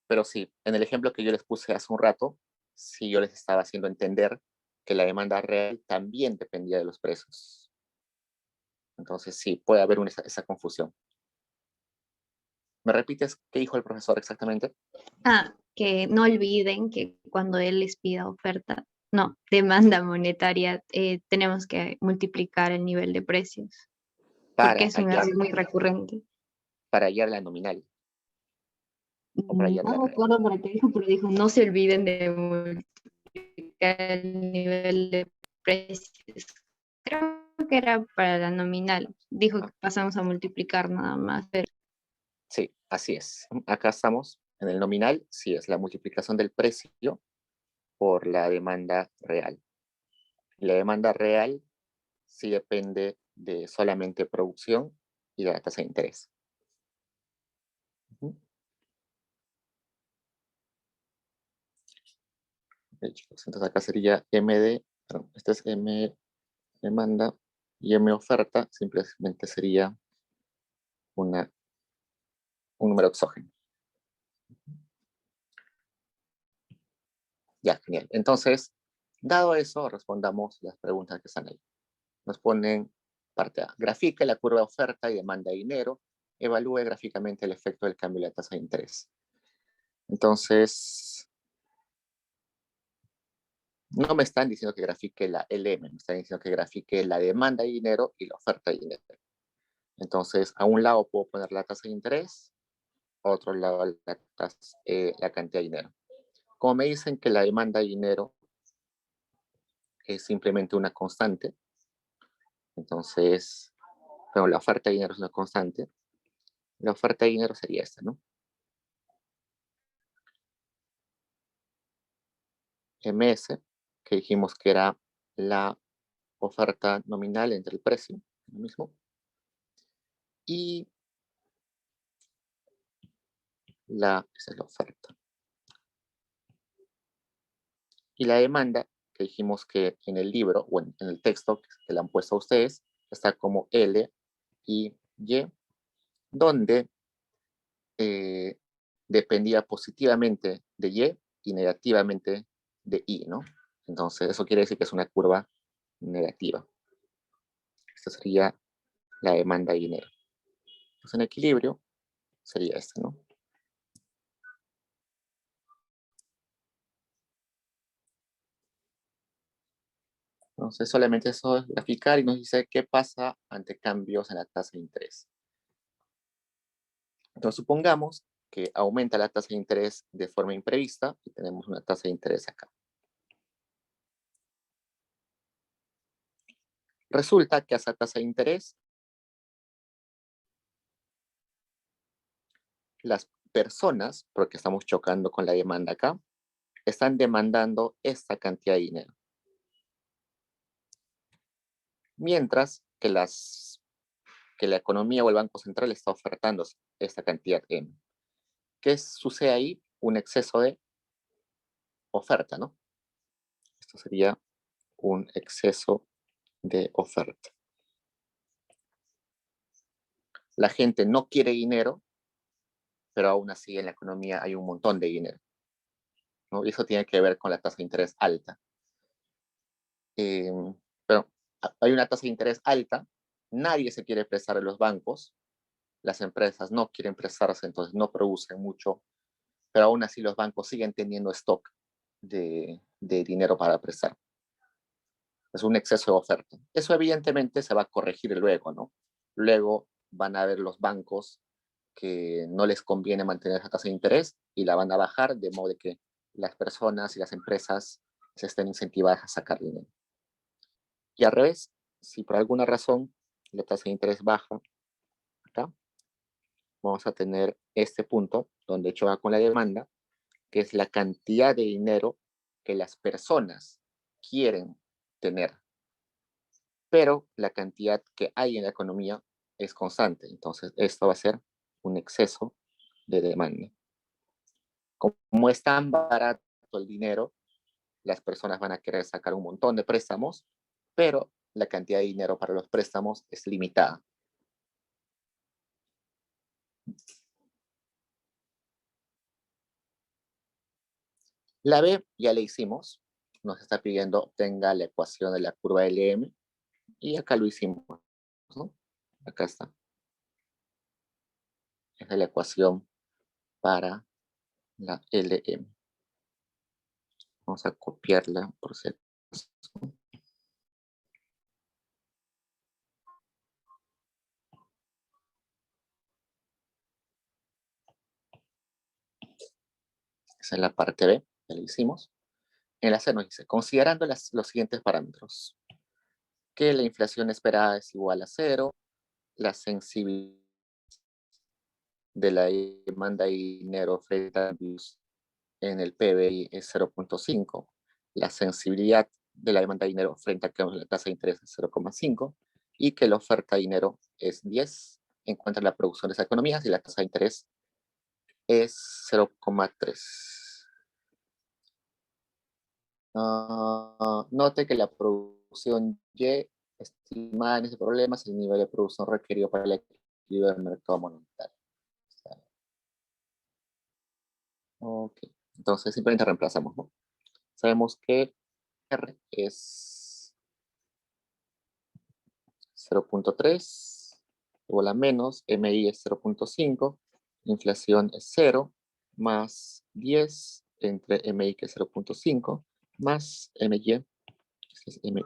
Pero sí, en el ejemplo que yo les puse hace un rato, sí yo les estaba haciendo entender que la demanda real también dependía de los precios. Entonces sí, puede haber esa confusión. ¿Me repites qué dijo el profesor exactamente? Que no olviden que cuando él les pida oferta, no, demanda monetaria, tenemos que multiplicar el nivel de precios, porque Para es un error muy recurrente. hallar la nominal. O para hallar No la me real. acuerdo para qué dijo, pero dijo, no se olviden de multiplicar el nivel de precios. Creo que era para la nominal. Dijo que pasamos a multiplicar nada más. Pero Sí, así es. Acá estamos en el nominal, sí es la multiplicación del precio por la demanda real. La demanda real sí depende de solamente producción y de la tasa de interés. Okay, chicos, entonces acá sería MD, perdón, este es M demanda y M oferta, simplemente sería un número exógeno. Ya, genial. Entonces, dado eso, respondamos las preguntas que están ahí. Nos ponen parte A. Grafique la curva de oferta y demanda de dinero. Evalúe gráficamente el efecto del cambio de la tasa de interés. Entonces, no me están diciendo que grafique la LM, me están diciendo que grafique la demanda de dinero y la oferta de dinero. Entonces, a un lado puedo poner la tasa de interés, a otro lado la cantidad de dinero. Como me dicen que la demanda de dinero es simplemente una constante, entonces, bueno, la oferta de dinero es una constante, la oferta de dinero sería esta, ¿no? MS, que dijimos que era la oferta nominal entre el precio, lo mismo, y esa es la oferta. Y la demanda, que dijimos que en el libro o en el texto que le han puesto a ustedes, está como L y Y, donde dependía positivamente de y negativamente de I, ¿no? Entonces, eso quiere decir que es una curva negativa. Esta sería la demanda de dinero. Entonces, en equilibrio sería este, ¿no? Entonces, solamente eso es graficar y nos dice qué pasa ante cambios en la tasa de interés. Entonces, supongamos que aumenta la tasa de interés de forma imprevista y tenemos una tasa de interés acá. Resulta que a esa tasa de interés, las personas, porque estamos chocando con la demanda acá, están demandando esta cantidad de dinero. Mientras que la economía o el Banco Central está ofertando esta cantidad M. ¿Qué sucede ahí? Un exceso de oferta, ¿no? Esto sería un exceso de oferta. La gente no quiere dinero, pero aún así en la economía hay un montón de dinero, ¿no? Y eso tiene que ver con la tasa de interés alta. Pero hay una tasa de interés alta, nadie se quiere prestar en los bancos, las empresas no quieren prestarse, entonces no producen mucho, pero aún así los bancos siguen teniendo stock de dinero para prestar. Es un exceso de oferta. Eso evidentemente se va a corregir luego, ¿no? Luego van a ver los bancos que no les conviene mantener esa tasa de interés y la van a bajar, de modo de que las personas y las empresas se estén incentivadas a sacar dinero. Y al revés, si por alguna razón la tasa de interés baja, acá, vamos a tener este punto donde choca con la demanda, que es la cantidad de dinero que las personas quieren tener, pero la cantidad que hay en la economía es constante. Entonces, esto va a ser un exceso de demanda. Como es tan barato el dinero, las personas van a querer sacar un montón de préstamos, pero la cantidad de dinero para los préstamos es limitada. La B ya le hicimos, nos está pidiendo obtenga la ecuación de la curva LM y acá lo hicimos, ¿no? Acá está. Esa es la ecuación para la LM. Vamos a copiarla por si acaso. Esa es la parte B, ya lo hicimos. En la C nos dice, considerando los siguientes parámetros, que la inflación esperada es igual a 0, la sensibilidad de la demanda de dinero frente a en el PBI es 0.5, la sensibilidad de la demanda de dinero frente a la tasa de interés es 0.5 y que la oferta de dinero es 10 en cuanto a la producción de esas economías y la tasa de interés es 0.3. Note que la producción Y estimada en ese problema es el nivel de producción requerido para el equilibrio del mercado monetario. Ok, entonces simplemente reemplazamos, ¿no? Sabemos que R es 0.3 igual a menos, MI es 0.5, inflación es 0, más 10 entre MI que es 0.5, más MY, este es MY.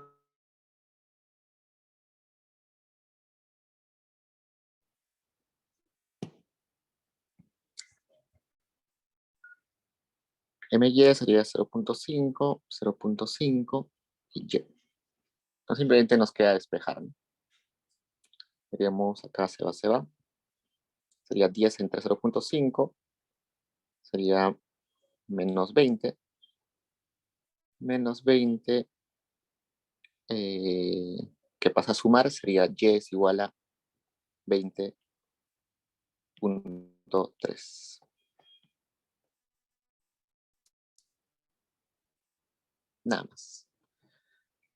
MY sería 0.5, 0.5 y Y. Entonces simplemente nos queda despejar, ¿no? Veríamos acá se va. Sería 10 entre 0.5, sería menos 20. Menos 20, que pasa a sumar, sería Y es igual a 20.3. Nada más.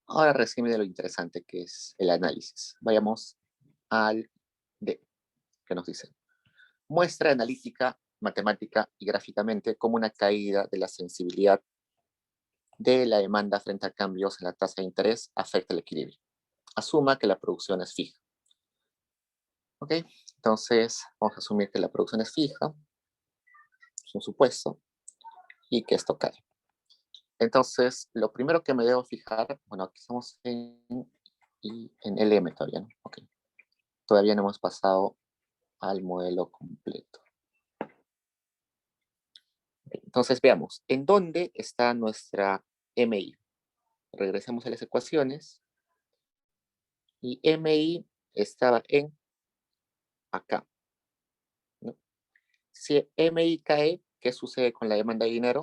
Ahora recién viene lo interesante que es el análisis. Vayamos al D, que nos dice: muestra analítica, matemática y gráficamente cómo una caída de la sensibilidad de la demanda frente a cambios en la tasa de interés afecta el equilibrio. Asuma que la producción es fija. ¿Ok? Entonces, vamos a asumir que la producción es fija, es un supuesto, y que esto cae. Entonces, lo primero que me debo fijar, bueno, aquí estamos en LM todavía, ¿no? Ok. Todavía no hemos pasado al modelo completo. Entonces, veamos, ¿en dónde está nuestra MI? Regresemos a las ecuaciones. Y MI estaba en acá, ¿no? Si MI cae, ¿qué sucede con la demanda de dinero?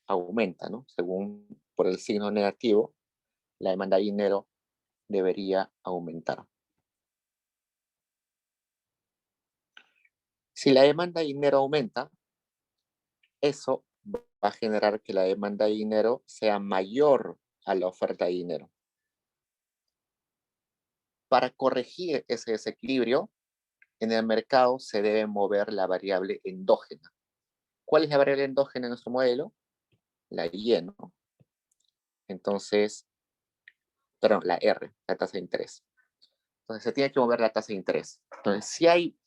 Aumenta, ¿no? Según por el signo negativo, la demanda de dinero debería aumentar. Si la demanda de dinero aumenta, eso va a generar que la demanda de dinero sea mayor a la oferta de dinero. Para corregir ese desequilibrio, en el mercado se debe mover la variable endógena. ¿Cuál es la variable endógena en nuestro modelo? La Y, ¿no? Entonces, perdón, la R, la tasa de interés. Entonces se tiene que mover la tasa de interés. Entonces, si hay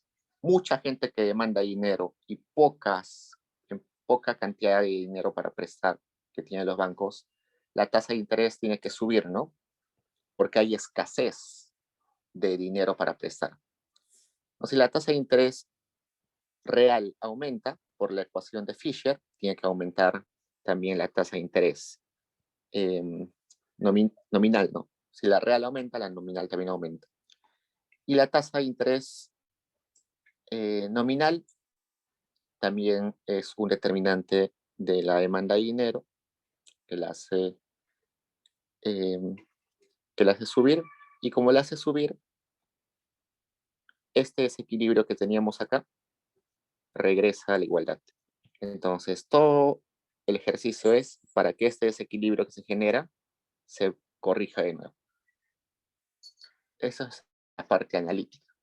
mucha gente que demanda dinero y poca cantidad de dinero para prestar que tienen los bancos, la tasa de interés tiene que subir, ¿no? Porque hay escasez de dinero para prestar. O si la tasa de interés real aumenta por la ecuación de Fisher, tiene que aumentar también la tasa de interés nominal, ¿no? Si la real aumenta, la nominal también aumenta. Y la tasa de interés nominal también es un determinante de la demanda de dinero que la hace subir. Y como la hace subir, este desequilibrio que teníamos acá regresa a la igualdad. Entonces, todo el ejercicio es para que este desequilibrio que se genera se corrija de nuevo. Esa es la parte analítica.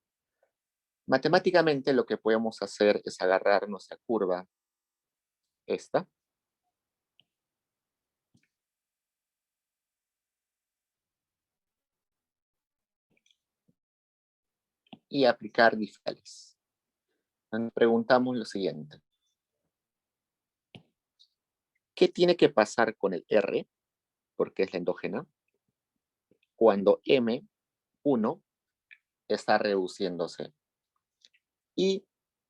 Matemáticamente lo que podemos hacer es agarrar nuestra curva, esta, y aplicar diferenciales. Nos preguntamos lo siguiente: ¿qué tiene que pasar con el R, porque es la endógena, cuando M1 está reduciéndose? Y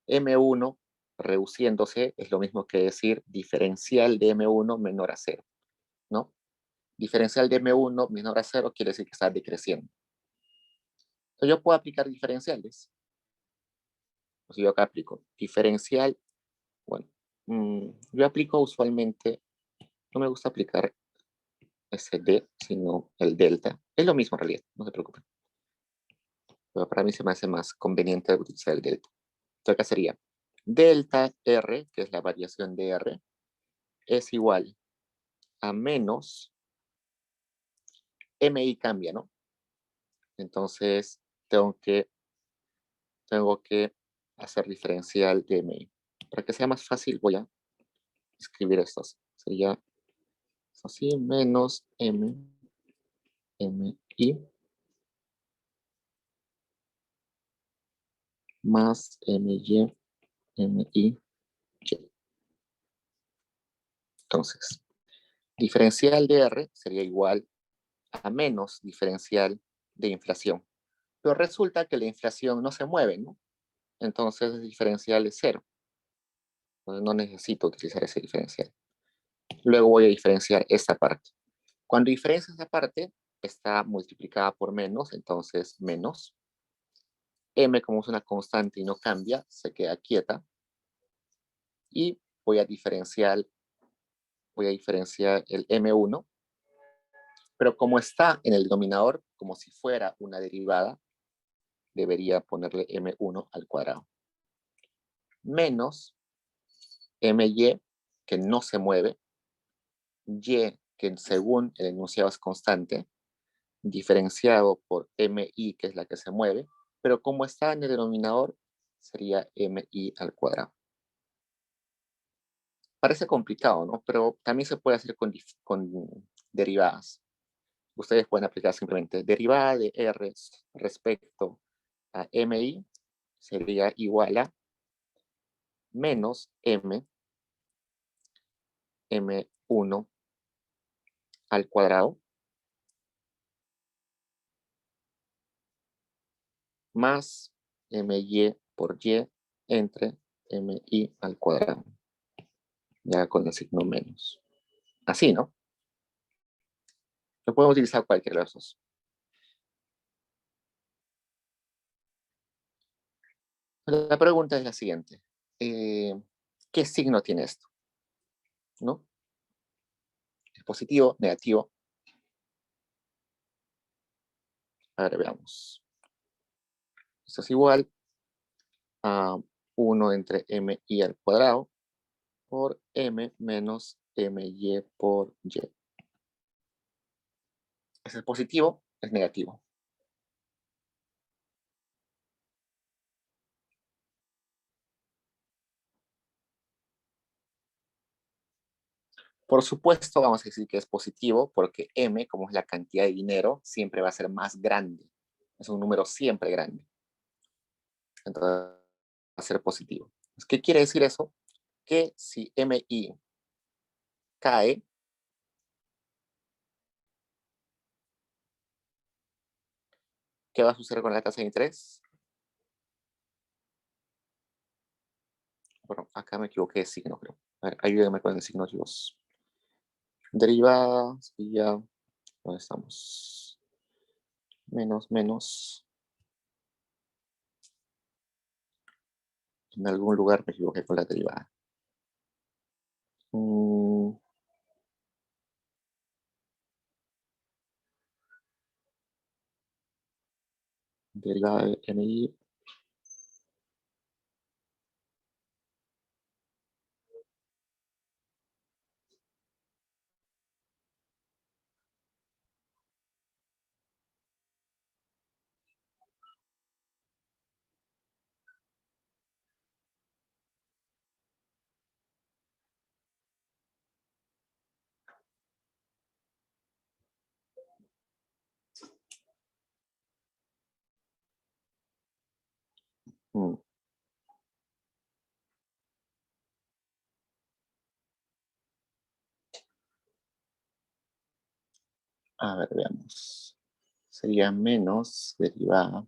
M1 reduciéndose es lo mismo que decir diferencial de M1 menor a 0, ¿no? Diferencial de M1 menor a 0 quiere decir que está decreciendo. Entonces yo puedo aplicar diferenciales. O sea, yo acá aplico diferencial. Bueno, yo aplico usualmente, no me gusta aplicar ese D, sino el delta. Es lo mismo en realidad, no se preocupen. Pero para mí se me hace más conveniente utilizar el delta. Entonces acá sería delta R, que es la variación de R, es igual a menos MI cambia, ¿no? Entonces tengo que hacer diferencial de MI. Para que sea más fácil voy a escribir esto. Sería así, menos MI más MI. Entonces, diferencial de R sería igual a menos diferencial de inflación. Pero resulta que la inflación no se mueve, ¿no? Entonces el diferencial es 0. No necesito utilizar ese diferencial. Luego voy a diferenciar esta parte. Cuando diferencio esta parte, está multiplicada por menos, entonces menos. M, como es una constante y no cambia, se queda quieta. Y voy a diferenciar el M1, pero como está en el denominador, como si fuera una derivada, debería ponerle M1 al cuadrado. Menos MY, que no se mueve, Y que según el enunciado es constante, diferenciado por mi, que es la que se mueve, pero como está en el denominador, sería mi al cuadrado. Parece complicado, ¿no? Pero también se puede hacer con derivadas. Ustedes pueden aplicar simplemente derivada de r respecto a mi sería igual a menos m1 al cuadrado más my por y entre mi al cuadrado, ya con el signo menos. Así, ¿no? Lo podemos utilizar cualquiera de los dos. La pregunta es la siguiente. ¿Qué signo tiene esto? ¿No? ¿Es positivo, negativo? A ver, veamos. Esto es igual a 1 entre mi al cuadrado por m menos my por y. ¿Es positivo? Es negativo. Por supuesto, vamos a decir que es positivo porque m, como es la cantidad de dinero, siempre va a ser más grande. Es un número siempre grande. Entonces, va a ser positivo. ¿Qué quiere decir eso? Que si mi cae, ¿qué va a suceder con la tasa de interés? Bueno, acá me equivoqué de signo, creo. A ver, ayúdenme con el signo, chicos. Derivada, ya, ¿dónde estamos? Menos, menos. En algún lugar me equivoqué con la derivada. Derivada de mi. A ver, veamos. Sería menos derivada.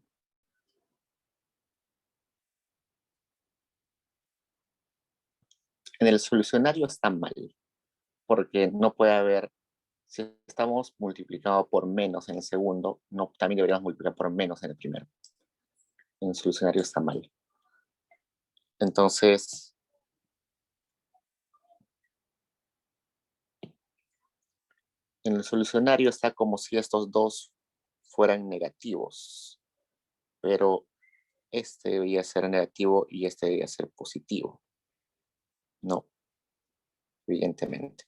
En el solucionario está mal, porque no puede haber, si estamos multiplicado por menos en el segundo, no, también deberíamos multiplicar por menos en el primero. En el solucionario está mal. Entonces, en el solucionario está como si estos dos fueran negativos, pero este debería ser negativo y este debería ser positivo. No, evidentemente.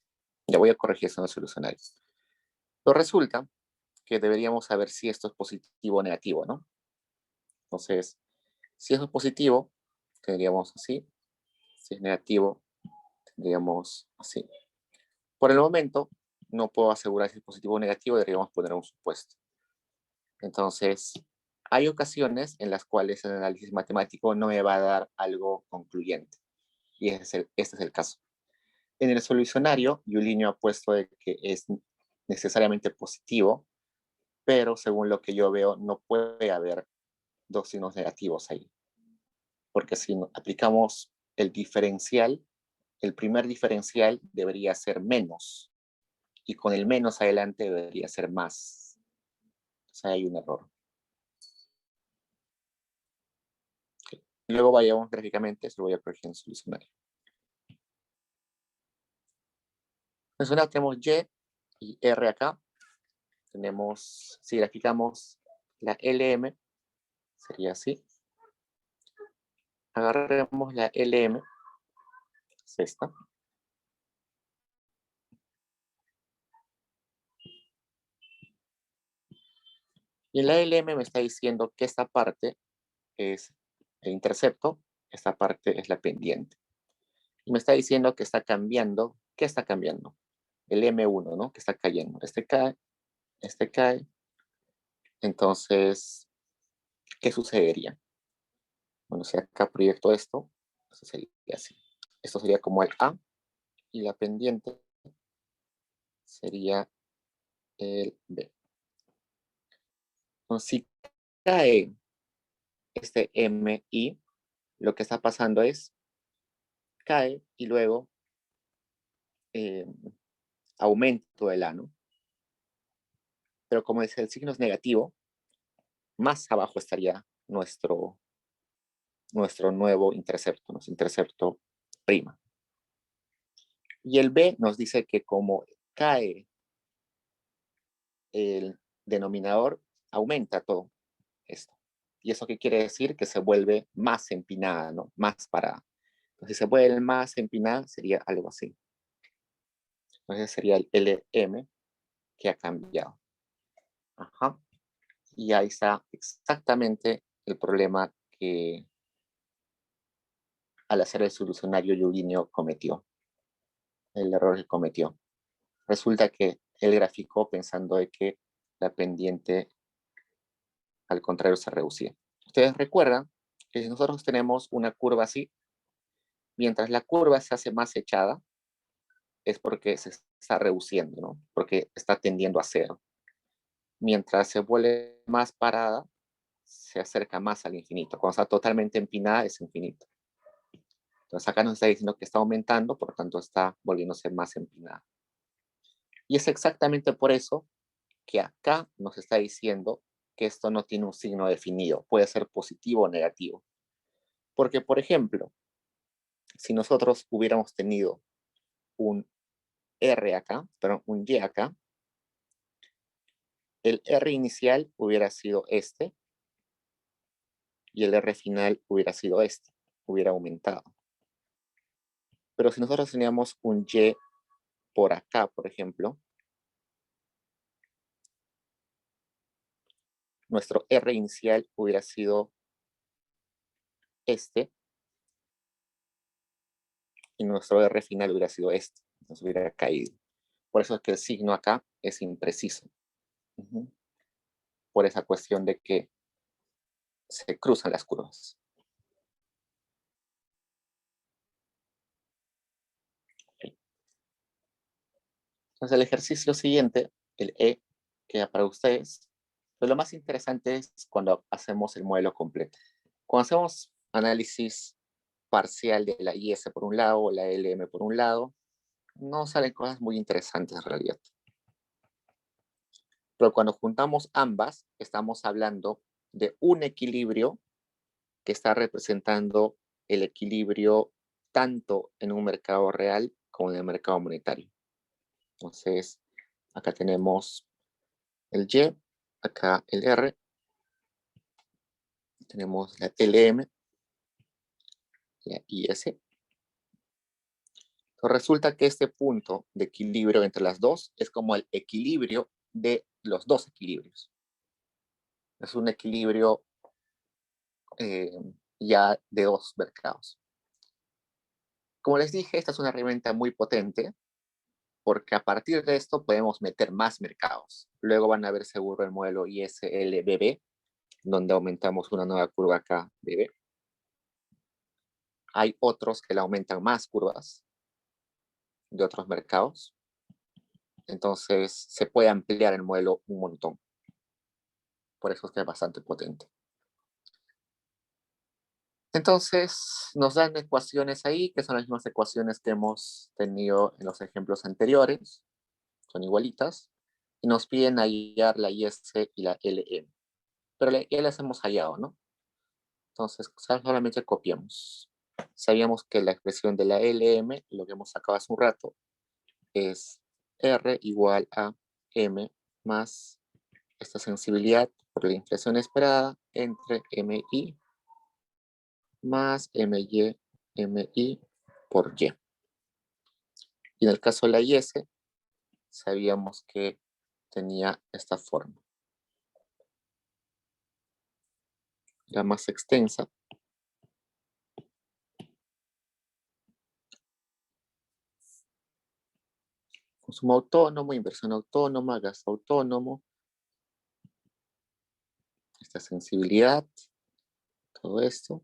Ya voy a corregir eso en el solucionario. Pero resulta que deberíamos saber si esto es positivo o negativo, ¿no? Entonces, si eso es positivo, tendríamos así. Si es negativo, tendríamos así. Por el momento, no puedo asegurar si es positivo o negativo, deberíamos poner un supuesto. Entonces, hay ocasiones en las cuales el análisis matemático no me va a dar algo concluyente. Y este es el caso. En el solucionario, Yulinho ha puesto de que es necesariamente positivo, pero según lo que yo veo, no puede haber dos signos negativos ahí. Porque si aplicamos el diferencial, el primer diferencial debería ser menos. Y con el menos adelante debería ser más. O sea, hay un error. Luego vayamos gráficamente, se lo voy a corregir en el solucionario. Entonces, tenemos y R acá. Tenemos, si graficamos la LM, sería así. Agarremos la LM, es esta. Y en la LM me está diciendo que esta parte es el intercepto, esta parte es la pendiente. Y me está diciendo que está cambiando. ¿Qué está cambiando? El M1, ¿no? Que está cayendo. Este cae, este cae. Entonces, ¿qué sucedería? Bueno, si acá proyecto esto, eso sería así. Esto sería como el A y la pendiente sería el B. Entonces, si cae este MI, lo que está pasando es cae y luego aumento el A, ¿no? Pero como es el signo es negativo, más abajo estaría nuestro nuevo intercepto, nuestro intercepto prima. Y el B nos dice que como cae el denominador, aumenta todo esto. ¿Y eso qué quiere decir? Que se vuelve más empinada, ¿no? Más parada. Entonces, si se vuelve más empinada, sería algo así. Entonces sería el LM que ha cambiado. Ajá. Y ahí está exactamente el problema que al hacer el solucionario Yuginio cometió. El error que cometió. Resulta que él graficó pensando de que la pendiente al contrario se reducía. Ustedes recuerdan que si nosotros tenemos una curva así, mientras la curva se hace más echada, es porque se está reduciendo, ¿no? Porque está tendiendo a cero. Mientras se vuelve más parada, se acerca más al infinito. Cuando está totalmente empinada, es infinito. Entonces acá nos está diciendo que está aumentando, por lo tanto está volviéndose más empinada. Y es exactamente por eso que acá nos está diciendo que esto no tiene un signo definido. Puede ser positivo o negativo. Porque, por ejemplo, si nosotros hubiéramos tenido un R acá, perdón, un Y acá, el R inicial hubiera sido este y el R final hubiera sido este, hubiera aumentado. Pero si nosotros teníamos un Y por acá, por ejemplo, nuestro R inicial hubiera sido este y nuestro R final hubiera sido este, entonces hubiera caído. Por eso es que el signo acá es impreciso. Por esa cuestión de que se cruzan las curvas. Entonces el ejercicio siguiente, el E, queda para ustedes. Pero lo más interesante es cuando hacemos el modelo completo. Cuando hacemos análisis parcial de la IS por un lado o la LM por un lado, no salen cosas muy interesantes en realidad. Pero cuando juntamos ambas, estamos hablando de un equilibrio que está representando el equilibrio tanto en un mercado real como en el mercado monetario. Entonces, acá tenemos el Y, acá el R, tenemos la LM, la IS. Entonces, resulta que este punto de equilibrio entre las dos es como el equilibrio de los dos equilibrios. Es un equilibrio ya de dos mercados. Como les dije, esta es una herramienta muy potente porque a partir de esto podemos meter más mercados. Luego van a ver seguro el modelo ISLBB, donde aumentamos una nueva curva acá, BB. Hay otros que le aumentan más curvas de otros mercados. Entonces se puede ampliar el modelo un montón. Por eso es que es bastante potente. Entonces nos dan ecuaciones ahí, que son las mismas ecuaciones que hemos tenido en los ejemplos anteriores. Son igualitas. Y nos piden hallar la IS y la LM. Pero ya las hemos hallado, ¿no? Entonces solamente copiamos. Sabíamos que la expresión de la LM, lo que hemos sacado hace un rato, es R igual a M más esta sensibilidad por la inflación esperada entre MI más MI por Y. Y en el caso de la IS, sabíamos que tenía esta forma. la más extensa. Consumo autónomo, inversión autónoma, gasto autónomo, esta sensibilidad, todo esto.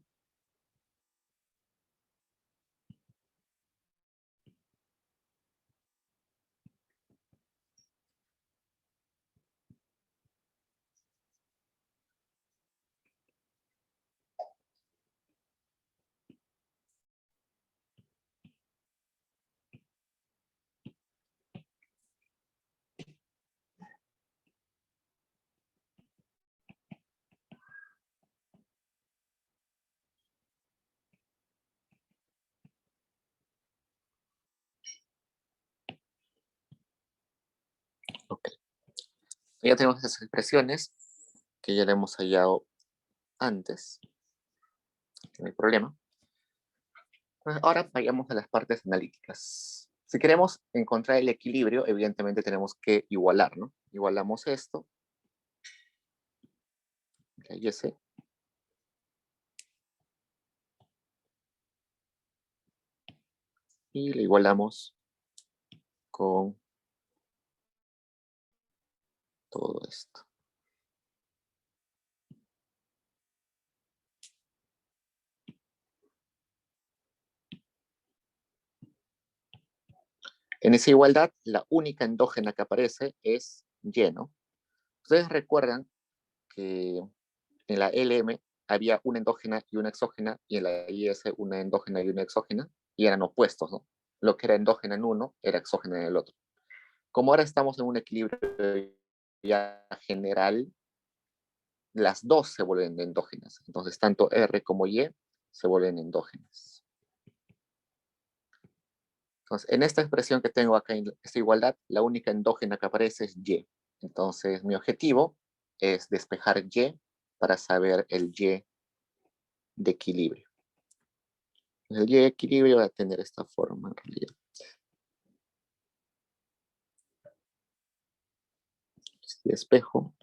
Ok. Ya tenemos esas expresiones que ya le hemos hallado antes. No hay problema. Ahora vayamos a las partes analíticas. Si queremos encontrar el equilibrio, evidentemente tenemos que igualar, ¿no? Igualamos esto. La YS. Y le igualamos con todo esto. En esa igualdad, la única endógena que aparece es Y, ¿no? Ustedes recuerdan que en la LM había una endógena y una exógena, y en la IS una endógena y una exógena, y eran opuestos, ¿no? Lo que era endógena en uno era exógena en el otro. Como ahora estamos en un equilibrio ya general, las dos se vuelven endógenas. Entonces, tanto R como Y se vuelven endógenas. Entonces, en esta expresión que tengo acá, en esta igualdad, la única endógena que aparece es Y. Entonces, mi objetivo es despejar Y para saber el Y de equilibrio. El Y de equilibrio va a tener esta forma en realidad. Este despejo.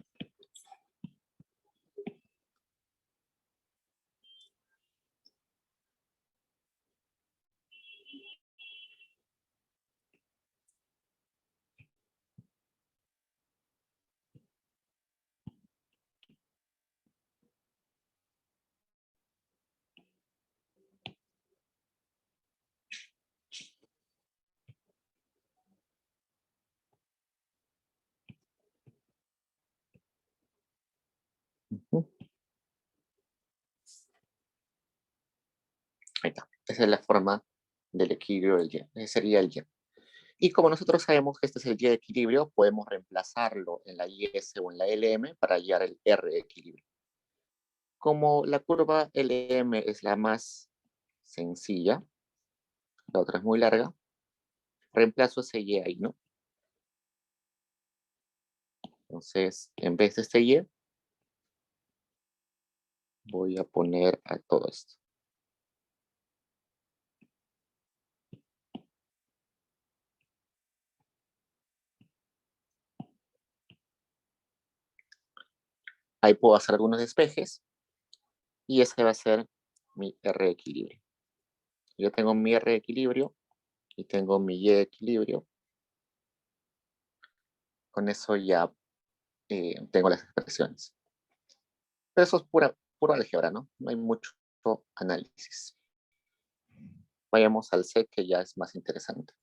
Ahí está. Esa es la forma del equilibrio del Y. Ese sería el Y. Y como nosotros sabemos que este es el Y de equilibrio, podemos reemplazarlo en la IS o en la LM para hallar el R de equilibrio. Como la curva LM es la más sencilla, la otra es muy larga, reemplazo ese Y ahí, ¿no? Entonces, en vez de este Y, voy a poner a todo esto. Ahí puedo hacer algunos despejes y ese va a ser mi R de equilibrio. Yo tengo mi R de equilibrio y tengo mi Y de equilibrio. Con eso ya tengo las expresiones. Pero eso es pura álgebra, ¿no? No hay mucho análisis. Vayamos al C, que ya es más interesante.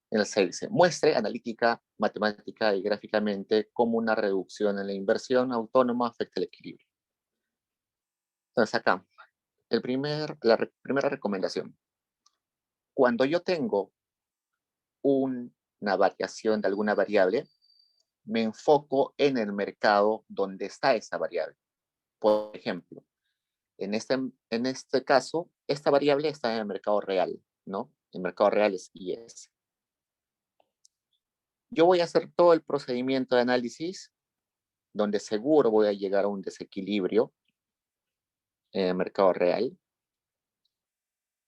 En el C dice, muestre analítica, matemática y gráficamente cómo una reducción en la inversión autónoma afecta el equilibrio. Entonces acá, primera recomendación. Cuando yo tengo una variación de alguna variable, me enfoco en el mercado donde está esa variable. Por ejemplo, en este caso, esta variable está en el mercado real, ¿no? El mercado real es IS. Yo voy a hacer todo el procedimiento de análisis donde seguro voy a llegar a un desequilibrio en el mercado real.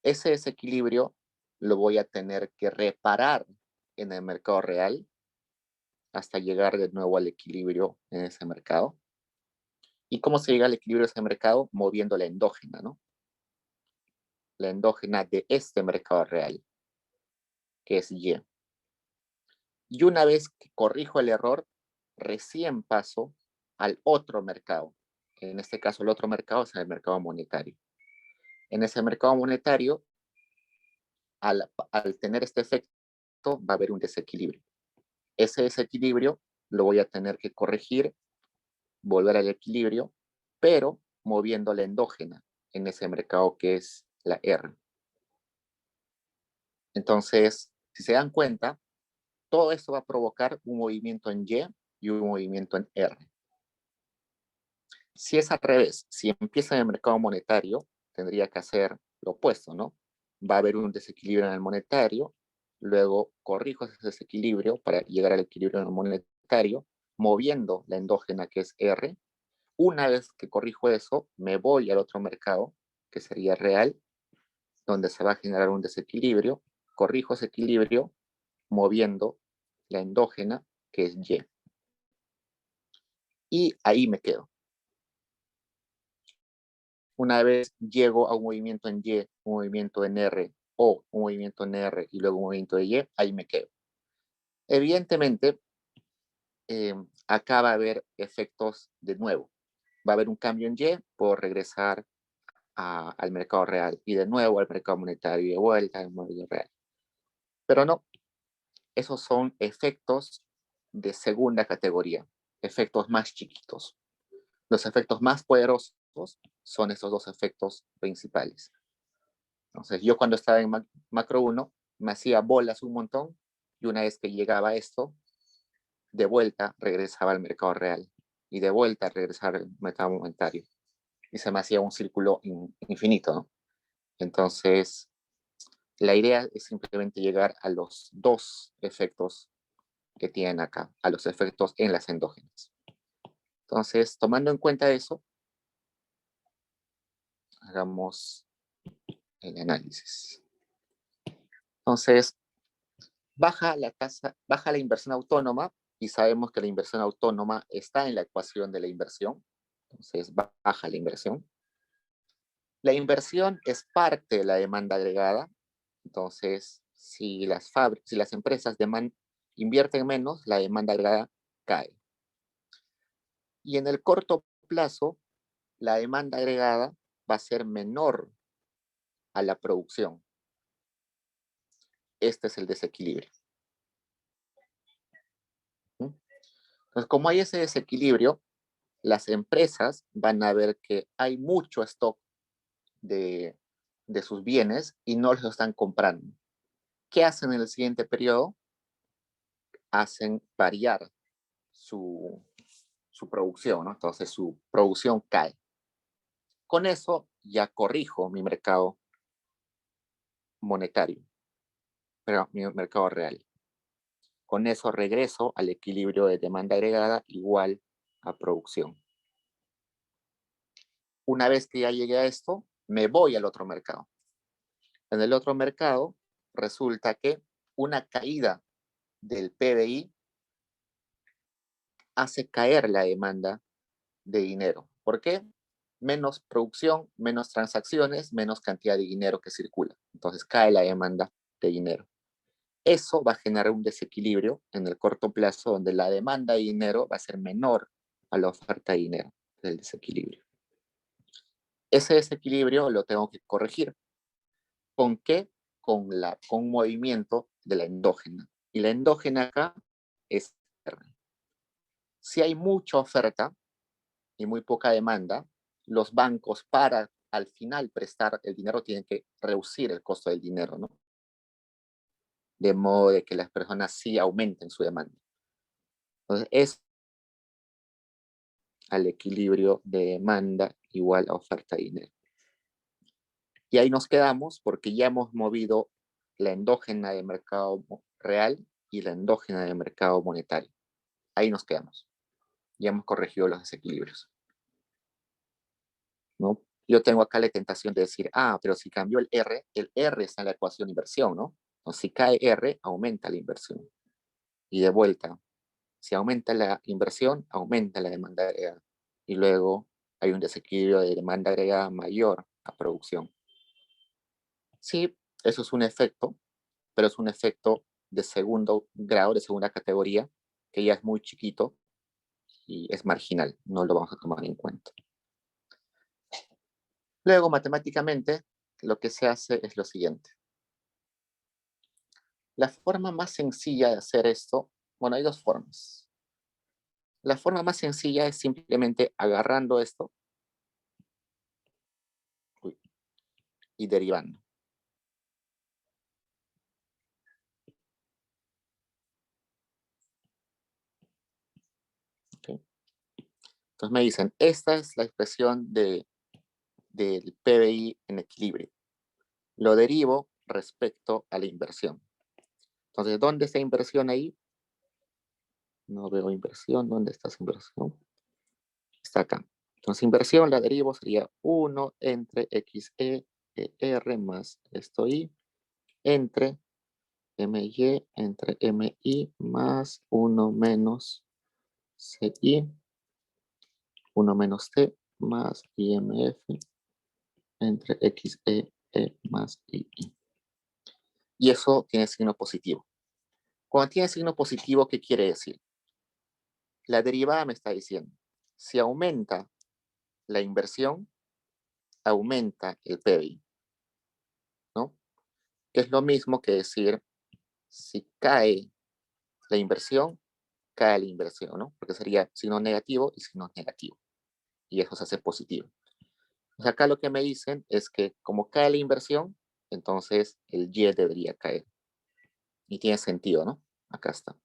Ese desequilibrio lo voy a tener que reparar en el mercado real hasta llegar de nuevo al equilibrio en ese mercado. ¿Y cómo se llega al equilibrio de ese mercado? Moviendo la endógena, ¿no? La endógena de este mercado real, que es Y. Y una vez que corrijo el error, recién paso al otro mercado. En este caso, el otro mercado es el mercado monetario. En ese mercado monetario, al tener este efecto, va a haber un desequilibrio. Ese desequilibrio lo voy a tener que corregir, volver al equilibrio, pero moviendo la endógena en ese mercado que es la R. Entonces, si se dan cuenta, todo esto va a provocar un movimiento en Y y un movimiento en R. Si es al revés, si empieza en el mercado monetario, tendría que hacer lo opuesto, ¿no? Va a haber un desequilibrio en el monetario, luego corrijo ese desequilibrio para llegar al equilibrio en el monetario, moviendo la endógena que es R. Una vez que corrijo eso, me voy al otro mercado, que sería real, donde se va a generar un desequilibrio, corrijo ese equilibrio moviendo la endógena, que es Y. Y ahí me quedo. Una vez llego a un movimiento en Y, un movimiento en R, o un movimiento en R y luego un movimiento de Y, ahí me quedo. Evidentemente, acá va a haber efectos de nuevo. Va a haber un cambio en Y por regresar al mercado real y de nuevo al mercado monetario y de vuelta al mercado real. Pero no, esos son efectos de segunda categoría, efectos más chiquitos. Los efectos más poderosos son esos dos efectos principales. Entonces, yo cuando estaba en macro 1, me hacía bolas un montón y una vez que llegaba a esto, de vuelta regresaba al mercado real y de vuelta regresaba al mercado monetario. Y se me hacía un círculo infinito, ¿no? Entonces, la idea es simplemente llegar a los dos efectos que tienen acá, a los efectos en las endógenas. Entonces, tomando en cuenta eso, hagamos el análisis. Entonces, baja la inversión autónoma y sabemos que la inversión autónoma está en la ecuación de la inversión. Entonces, baja la inversión. La inversión es parte de la demanda agregada. Entonces, si las empresas invierten menos, la demanda agregada cae. Y en el corto plazo, la demanda agregada va a ser menor a la producción. Este es el desequilibrio. Entonces, como hay ese desequilibrio, las empresas van a ver que hay mucho stock de sus bienes y no los están comprando. ¿Qué hacen en el siguiente periodo? Hacen variar su producción, ¿no? Entonces su producción cae. Con eso ya corrijo mi mercado monetario, pero mi mercado real. Con eso regreso al equilibrio de demanda agregada igual a producción. Una vez que ya llegué a esto, me voy al otro mercado. En el otro mercado resulta que una caída del PBI hace caer la demanda de dinero. ¿Por qué? Menos producción, menos transacciones, menos cantidad de dinero que circula. Entonces cae la demanda de dinero. Eso va a generar un desequilibrio en el corto plazo donde la demanda de dinero va a ser menor a la oferta de dinero del desequilibrio. Ese desequilibrio lo tengo que corregir. ¿Con qué? Con un movimiento de la endógena. Y la endógena acá es R. Si hay mucha oferta y muy poca demanda, los bancos para al final prestar el dinero tienen que reducir el costo del dinero, ¿no? De modo de que las personas sí aumenten su demanda. Entonces, es al equilibrio de demanda igual a oferta de dinero. Y ahí nos quedamos porque ya hemos movido la endógena de mercado real y la endógena de mercado monetario. Ahí nos quedamos. Ya hemos corregido los desequilibrios, ¿no? Yo tengo acá la tentación de decir, pero si cambió el R está en la ecuación inversión, ¿no? Entonces, si cae R, aumenta la inversión. Y de vuelta, si aumenta la inversión, aumenta la demanda agregada. Y luego hay un desequilibrio de demanda agregada mayor a producción. Sí, eso es un efecto, pero es un efecto de segundo grado, de segunda categoría, que ya es muy chiquito y es marginal, no lo vamos a tomar en cuenta. Luego, matemáticamente, lo que se hace es lo siguiente. La forma más sencilla de hacer esto, bueno, hay dos formas. La forma más sencilla es simplemente agarrando esto y derivando. ¿Okay? Entonces me dicen, esta es la expresión del PBI en equilibrio. Lo derivo respecto a la inversión. Entonces, ¿dónde está inversión ahí? No veo inversión. ¿Dónde está esa inversión? Está acá. Entonces, inversión la derivo sería 1 entre XE R más esto Y entre MY entre MI más 1 menos CI, 1 menos T más IMF entre XE más II. Y eso tiene signo positivo. Cuando tiene signo positivo, ¿qué quiere decir? La derivada me está diciendo, si aumenta la inversión, aumenta el PBI, ¿no? Que es lo mismo que decir, si cae la inversión, cae la inversión, ¿no? Porque sería signo negativo y signo negativo. Y eso se hace positivo. Pues acá lo que me dicen es que como cae la inversión, entonces el Y debería caer. Y tiene sentido, ¿no? Acá está.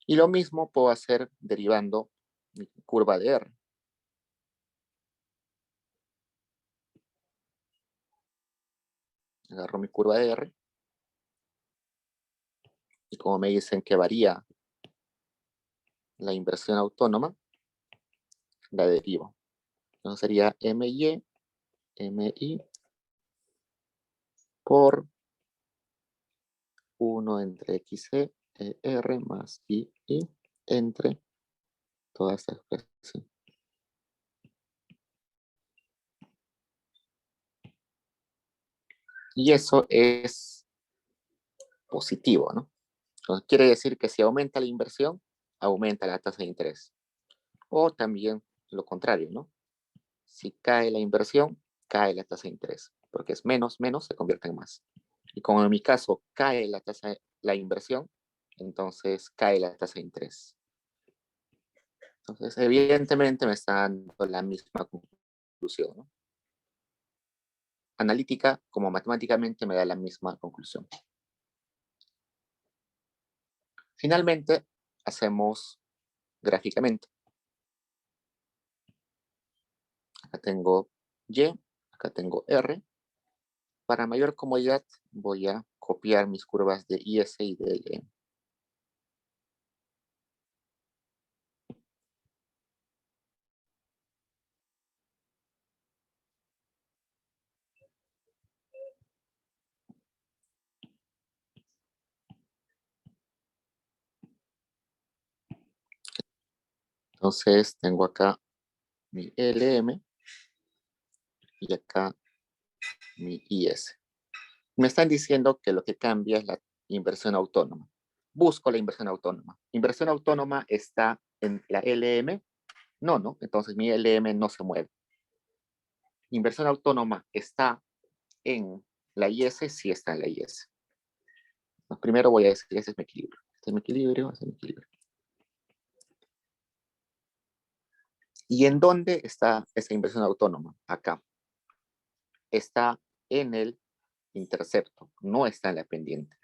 Y lo mismo puedo hacer derivando mi curva de R. Agarro mi curva de R. Y como me dicen que varía la inversión autónoma, la derivo. Entonces sería MY, MI por 1 entre XC, R más I entre toda esta expresión. Y eso es positivo, ¿no? Entonces quiere decir que si aumenta la inversión, aumenta la tasa de interés. O también lo contrario, ¿no? Si cae la inversión, cae la tasa de interés. Porque es menos, menos, se convierte en más. Y como en mi caso cae la inversión, entonces cae la tasa de interés. Entonces, evidentemente me está dando la misma conclusión, ¿no? Analítica como matemáticamente me da la misma conclusión. Finalmente, hacemos gráficamente. Acá tengo Y, acá tengo R. Para mayor comodidad voy a copiar mis curvas de IS y de LM. Entonces tengo acá mi LM y acá mi IS. Me están diciendo que lo que cambia es la inversión autónoma. Busco la inversión autónoma. ¿Inversión autónoma está en la LM? No, ¿no? Entonces mi LM no se mueve. ¿Inversión autónoma está en la IS? Sí está en la IS. Entonces, primero voy a decir, ese es mi equilibrio. Este es mi equilibrio, ese es mi equilibrio. ¿Y en dónde está esa inversión autónoma? Acá. Está en el intercepto, no está en la pendiente.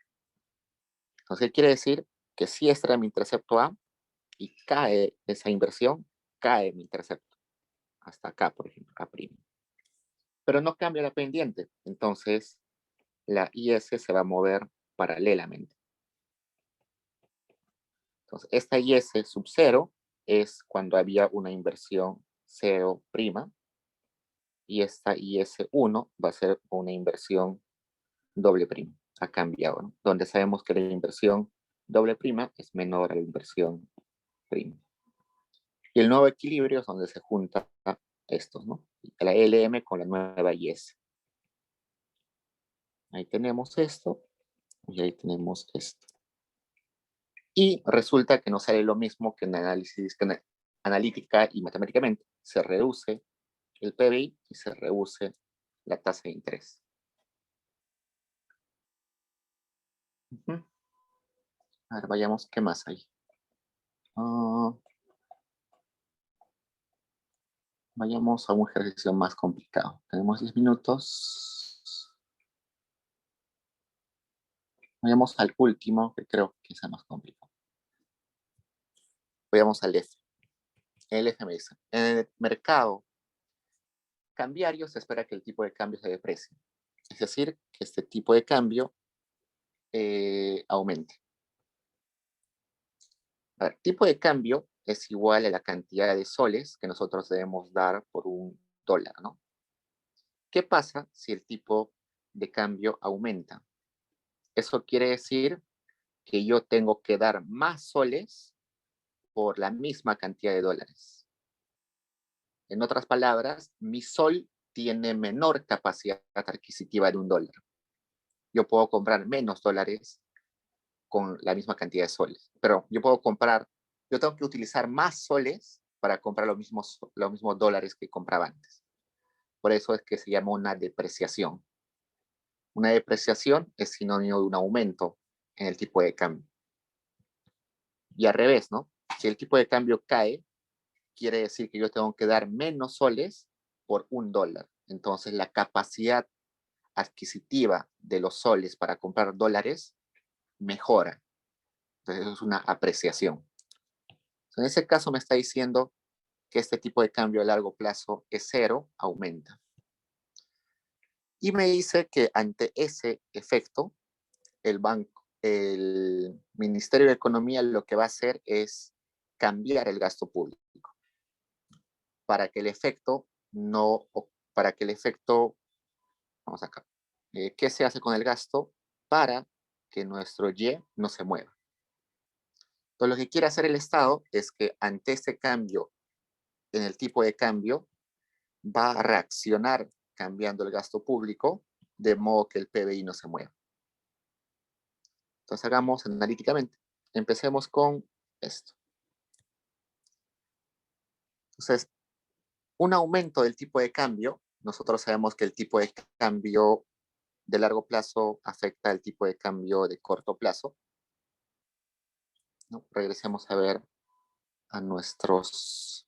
Entonces, ¿qué quiere decir? Que si está en mi intercepto A y cae esa inversión, cae mi intercepto. Hasta acá, por ejemplo, A'. Pero no cambia la pendiente. Entonces, la IS se va a mover paralelamente. Entonces, esta IS sub 0 es cuando había una inversión 0', y esta IS1 va a ser una inversión doble prima. Ha cambiado, ¿no? Donde sabemos que la inversión doble prima es menor a la inversión prima. Y el nuevo equilibrio es donde se junta estos, ¿no? La LM con la nueva IS. Ahí tenemos esto y ahí tenemos esto. Y resulta que nos sale lo mismo que en análisis, que en analítica y matemáticamente. Se reduce el PBI y se reduce la tasa de interés. A ver, vayamos, ¿qué más hay? Vayamos a un ejercicio más complicado. Tenemos 10 minutos. Vayamos al último, que creo que es el más complicado. Vayamos al F. El F me dice, en el mercado cambiario se espera que el tipo de cambio se deprecie. Es decir, que este tipo de cambio aumente. A ver, tipo de cambio es igual a la cantidad de soles que nosotros debemos dar por $1, ¿no? ¿Qué pasa si el tipo de cambio aumenta? Eso quiere decir que yo tengo que dar más soles por la misma cantidad de dólares. En otras palabras, mi sol tiene menor capacidad adquisitiva de $1. Yo puedo comprar menos dólares con la misma cantidad de soles, pero yo tengo que utilizar más soles para comprar los mismos dólares que compraba antes. Por eso es que se llama una depreciación. Una depreciación es sinónimo de un aumento en el tipo de cambio. Y al revés, ¿no? Si el tipo de cambio cae, quiere decir que yo tengo que dar menos soles por $1. Entonces la capacidad adquisitiva de los soles para comprar dólares mejora. Entonces eso es una apreciación. En ese caso me está diciendo que este tipo de cambio a largo plazo es cero, aumenta. Y me dice que ante ese efecto, el Ministerio de Economía lo que va a hacer es cambiar el gasto público para que el efecto vamos acá, ¿qué se hace con el gasto? Para que nuestro Y no se mueva. Entonces, lo que quiere hacer el Estado es que ante este cambio en el tipo de cambio, va a reaccionar cambiando el gasto público de modo que el PBI no se mueva. Entonces, hagamos analíticamente. Empecemos con esto. Entonces, un aumento del tipo de cambio, nosotros sabemos que el tipo de cambio de largo plazo afecta el tipo de cambio de corto plazo, ¿no? Regresemos a ver a nuestras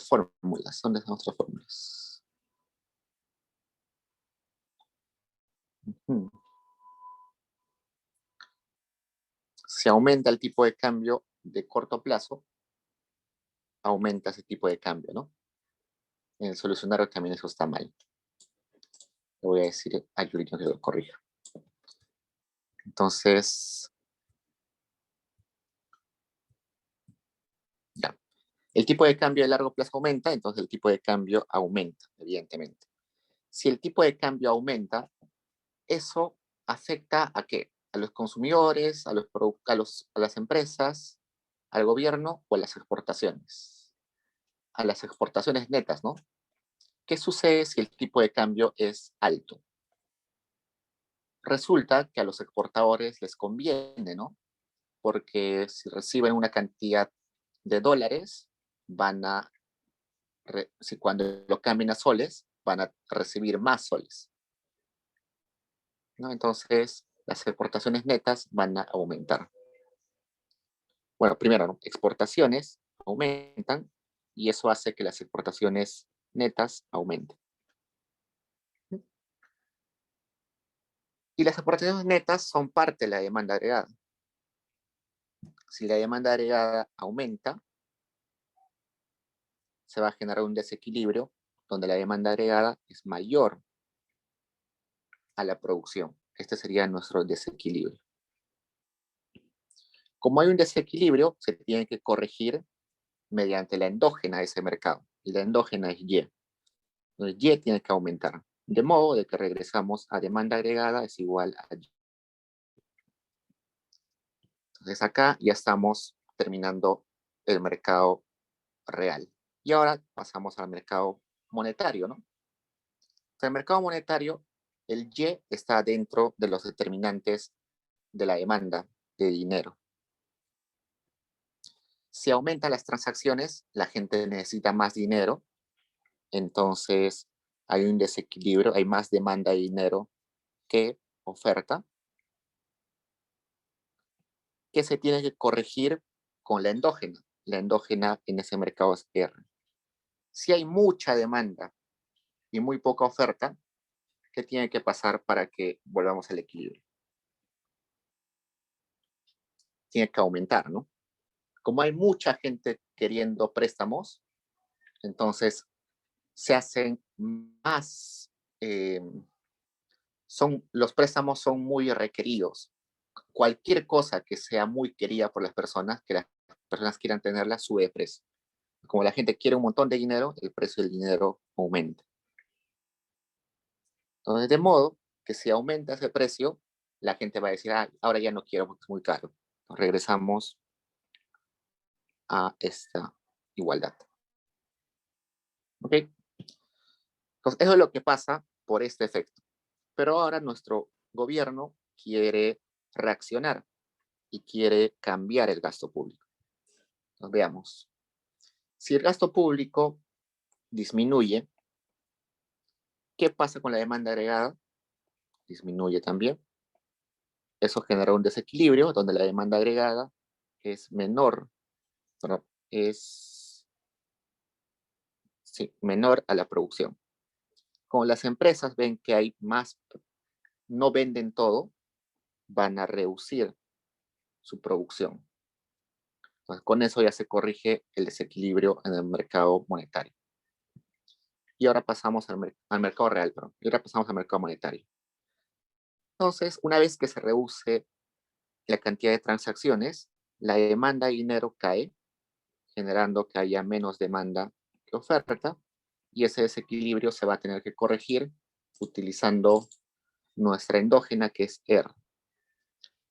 fórmulas. ¿Dónde están nuestras fórmulas? Si aumenta el tipo de cambio de corto plazo, aumenta ese tipo de cambio, ¿no? En el solucionario también eso está mal. Le voy a decir a Yuri que lo corrija. Entonces, ya. El tipo de cambio de largo plazo aumenta, entonces el tipo de cambio aumenta, evidentemente. Si el tipo de cambio aumenta, eso afecta ¿a qué? A los consumidores, a las empresas, al gobierno o a las exportaciones. A las exportaciones netas, ¿no? ¿Qué sucede si el tipo de cambio es alto? Resulta que a los exportadores les conviene, ¿no? Porque si reciben una cantidad de dólares, si cuando lo cambien a soles, van a recibir más soles, ¿no? Entonces, las exportaciones netas van a aumentar. Bueno, primero, ¿no? Exportaciones aumentan y eso hace que las exportaciones netas aumenten. Y las exportaciones netas son parte de la demanda agregada. Si la demanda agregada aumenta, se va a generar un desequilibrio donde la demanda agregada es mayor a la producción. Este sería nuestro desequilibrio. Como hay un desequilibrio, se tiene que corregir mediante la endógena de ese mercado. Y la endógena es Y. Entonces, Y tiene que aumentar. De modo de que regresamos a demanda agregada es igual a Y. Entonces acá ya estamos terminando el mercado real. Y ahora pasamos al mercado monetario, ¿no? En el mercado monetario, el Y está dentro de los determinantes de la demanda de dinero. Si aumentan las transacciones, la gente necesita más dinero, entonces hay un desequilibrio, hay más demanda de dinero que oferta, que se tiene que corregir con la endógena. La endógena en ese mercado es R. Si hay mucha demanda y muy poca oferta, ¿qué tiene que pasar para que volvamos al equilibrio? Tiene que aumentar, ¿no? Como hay mucha gente queriendo préstamos, entonces se hacen más, los préstamos son muy requeridos. Cualquier cosa que sea muy querida por las personas, que las personas quieran tenerla, sube de precio. Como la gente quiere un montón de dinero, el precio del dinero aumenta. Entonces, de modo que si aumenta ese precio, la gente va a decir, ah, ahora ya no quiero porque es muy caro. Entonces, regresamos a esta igualdad. ¿Ok? Entonces, eso es lo que pasa por este efecto. Pero ahora nuestro gobierno quiere reaccionar y quiere cambiar el gasto público. Entonces, veamos. Si el gasto público disminuye, ¿qué pasa con la demanda agregada? Disminuye también. Eso genera un desequilibrio donde la demanda agregada es menor, bueno, es sí, menor a la producción. Como las empresas ven que hay más, no venden todo, van a reducir su producción. Entonces, con eso ya se corrige el desequilibrio en el mercado monetario. Y ahora pasamos al mercado real, perdón. Y ahora pasamos al mercado monetario. Entonces, una vez que se reduce la cantidad de transacciones, la demanda de dinero cae, generando que haya menos demanda que oferta, y ese desequilibrio se va a tener que corregir utilizando nuestra endógena, que es R.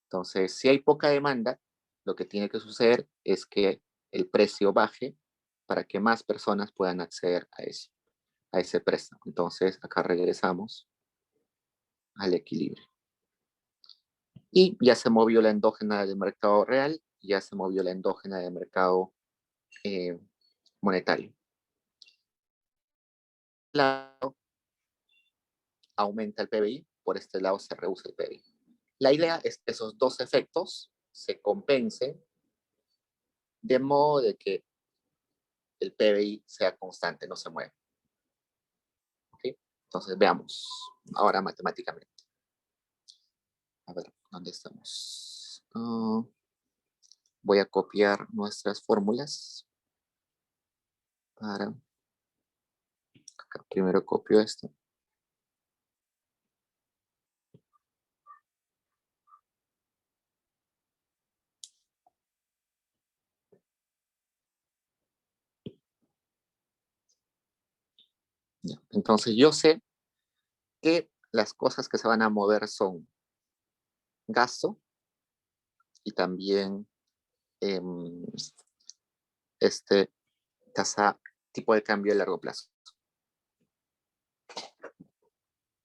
Entonces, si hay poca demanda, lo que tiene que suceder es que el precio baje para que más personas puedan acceder a ese préstamo. Entonces, acá regresamos al equilibrio. Y ya se movió la endógena del mercado real, ya se movió la endógena del mercado monetario. Por este lado aumenta el PBI, por este lado se reduce el PBI. La idea es que esos dos efectos se compensen de modo de que el PBI sea constante, no se mueva. ¿Okay? Entonces veamos ahora matemáticamente. A ver, ¿dónde estamos? Voy a copiar nuestras fórmulas para... Acá primero copio esto. Ya. Entonces yo sé que las cosas que se van a mover son gasto y también tasa, tipo de cambio a largo plazo.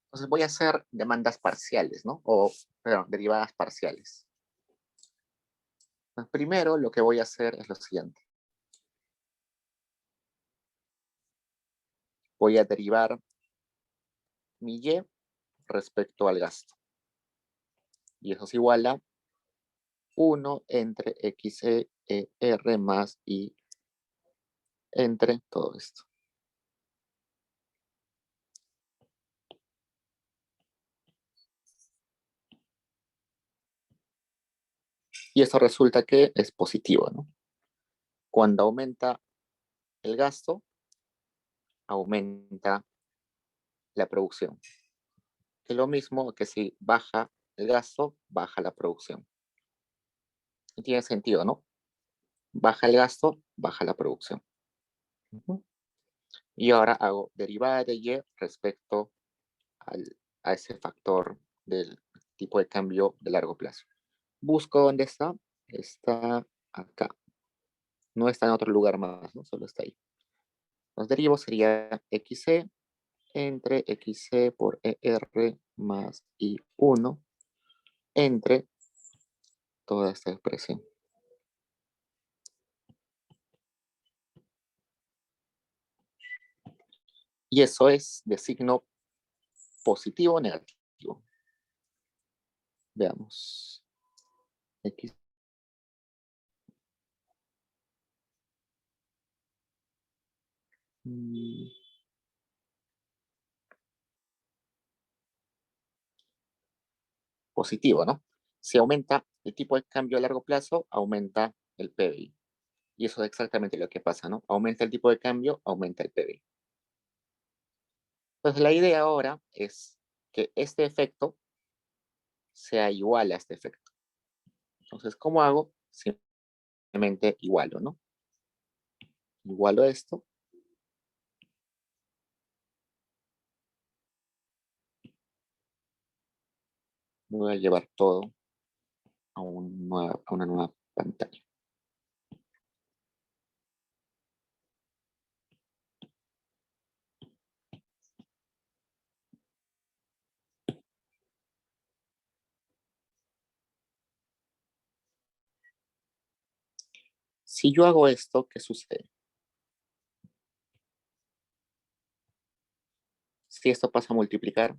Entonces voy a hacer demandas parciales, ¿no? O, perdón, derivadas parciales. Pues primero lo que voy a hacer es lo siguiente. Voy a derivar mi Y respecto al gasto. Y eso es igual a 1 entre XE R más I entre todo esto. Y eso resulta que es positivo, ¿no? Cuando aumenta el gasto, aumenta la producción. Es lo mismo que si baja el gasto, baja la producción. Y tiene sentido, ¿no? Baja el gasto, baja la producción. Y ahora hago derivada de Y respecto a ese factor del tipo de cambio de largo plazo. Busco dónde está. Está acá. No está en otro lugar más, ¿no? Solo está ahí. Los derivos sería xc entre xc por ER más I1 entre toda esta expresión. Y eso es de signo positivo o negativo. Veamos. X. Positivo, ¿no? Si aumenta el tipo de cambio a largo plazo, aumenta el PBI. Y eso es exactamente lo que pasa, ¿no? Aumenta el tipo de cambio, aumenta el PBI. Entonces la idea ahora es que este efecto sea igual a este efecto. Entonces, ¿cómo hago? Simplemente igualo, ¿no? Igualo esto. Voy a llevar todo a una nueva pantalla. Si yo hago esto, ¿qué sucede? Si esto pasa a multiplicar,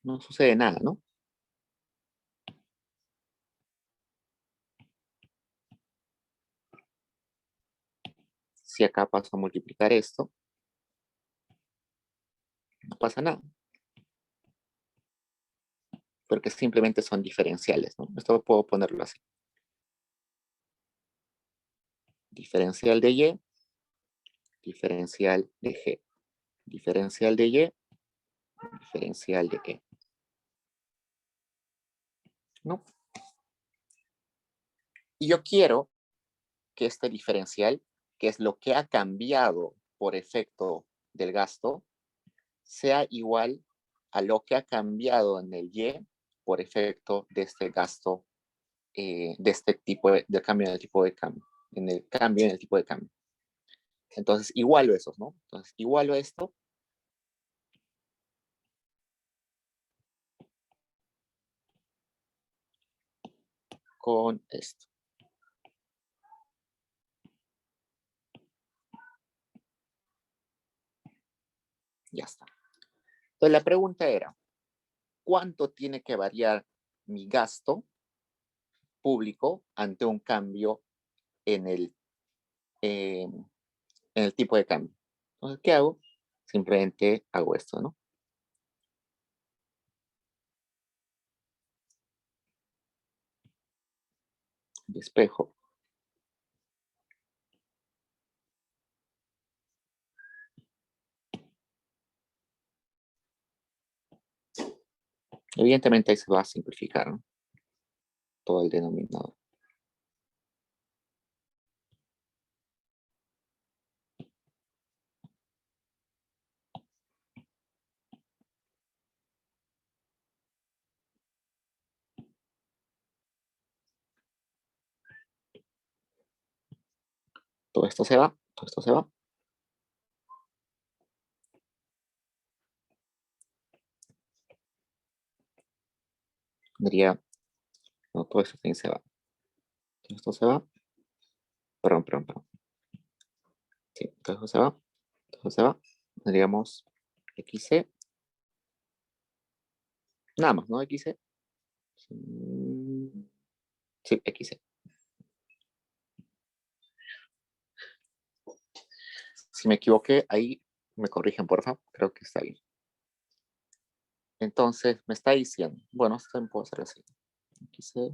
no sucede nada, ¿no? Si acá paso a multiplicar esto, no pasa nada. Porque simplemente son diferenciales, ¿no? Esto puedo ponerlo así. Diferencial de Y, diferencial de G. Diferencial de Y, diferencial de E. ¿No? Y yo quiero que este diferencial, que es lo que ha cambiado por efecto del gasto, sea igual a lo que ha cambiado en el Y por efecto de este gasto, de este tipo de cambio en el tipo de cambio, en el cambio en el tipo de cambio. Entonces, igualo esos, ¿no? Entonces, igualo esto con esto. Ya está. Entonces, la pregunta era, ¿cuánto tiene que variar mi gasto público ante un cambio en el tipo de cambio? Entonces, ¿qué hago? Simplemente hago esto, ¿no? Despejo. Evidentemente ahí se va a simplificar, ¿no? Todo el denominador. Todo esto se va, todo esto se va. Tendría, no, todo esto también se va. Todo esto se va. Perdón. Sí, todo esto se va. Todo esto se va. Tendríamos XC. Nada más, ¿no? XC. Sí, XC. Si me equivoqué, ahí me corrigen, por favor. Creo que está bien. Entonces, me está diciendo, bueno, esto también puedo hacer así. XC.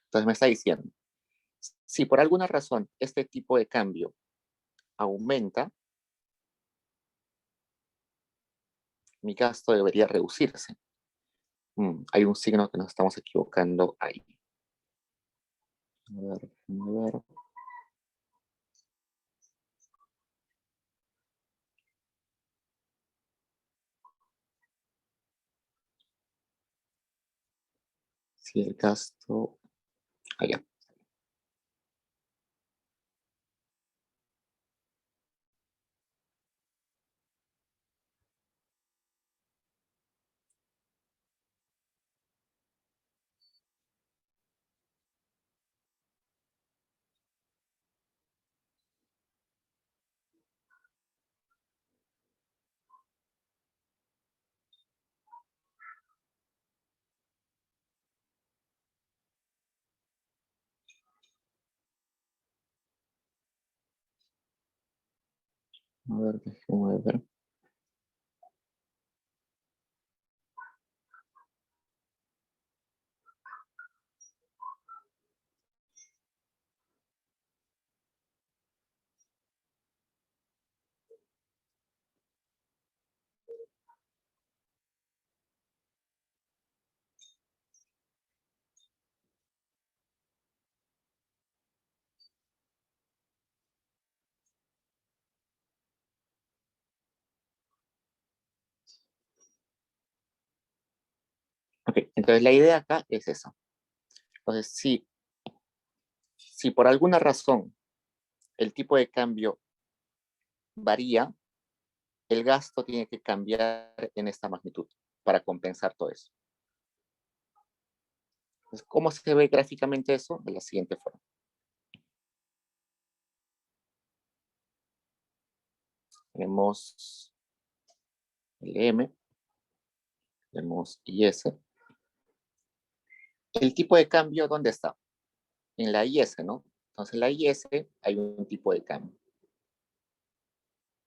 Entonces me está diciendo, si por alguna razón este tipo de cambio aumenta, mi gasto debería reducirse. Hay un signo que nos estamos equivocando ahí. A ver. Si el gasto... Allá. A ver, déjame ver. Ok, entonces la idea acá es esa. Entonces, si por alguna razón el tipo de cambio varía, el gasto tiene que cambiar en esta magnitud para compensar todo eso. Entonces, ¿cómo se ve gráficamente eso? De la siguiente forma. Tenemos el M, tenemos IS. El tipo de cambio, ¿dónde está? En la IS, ¿no? Entonces, en la IS hay un tipo de cambio.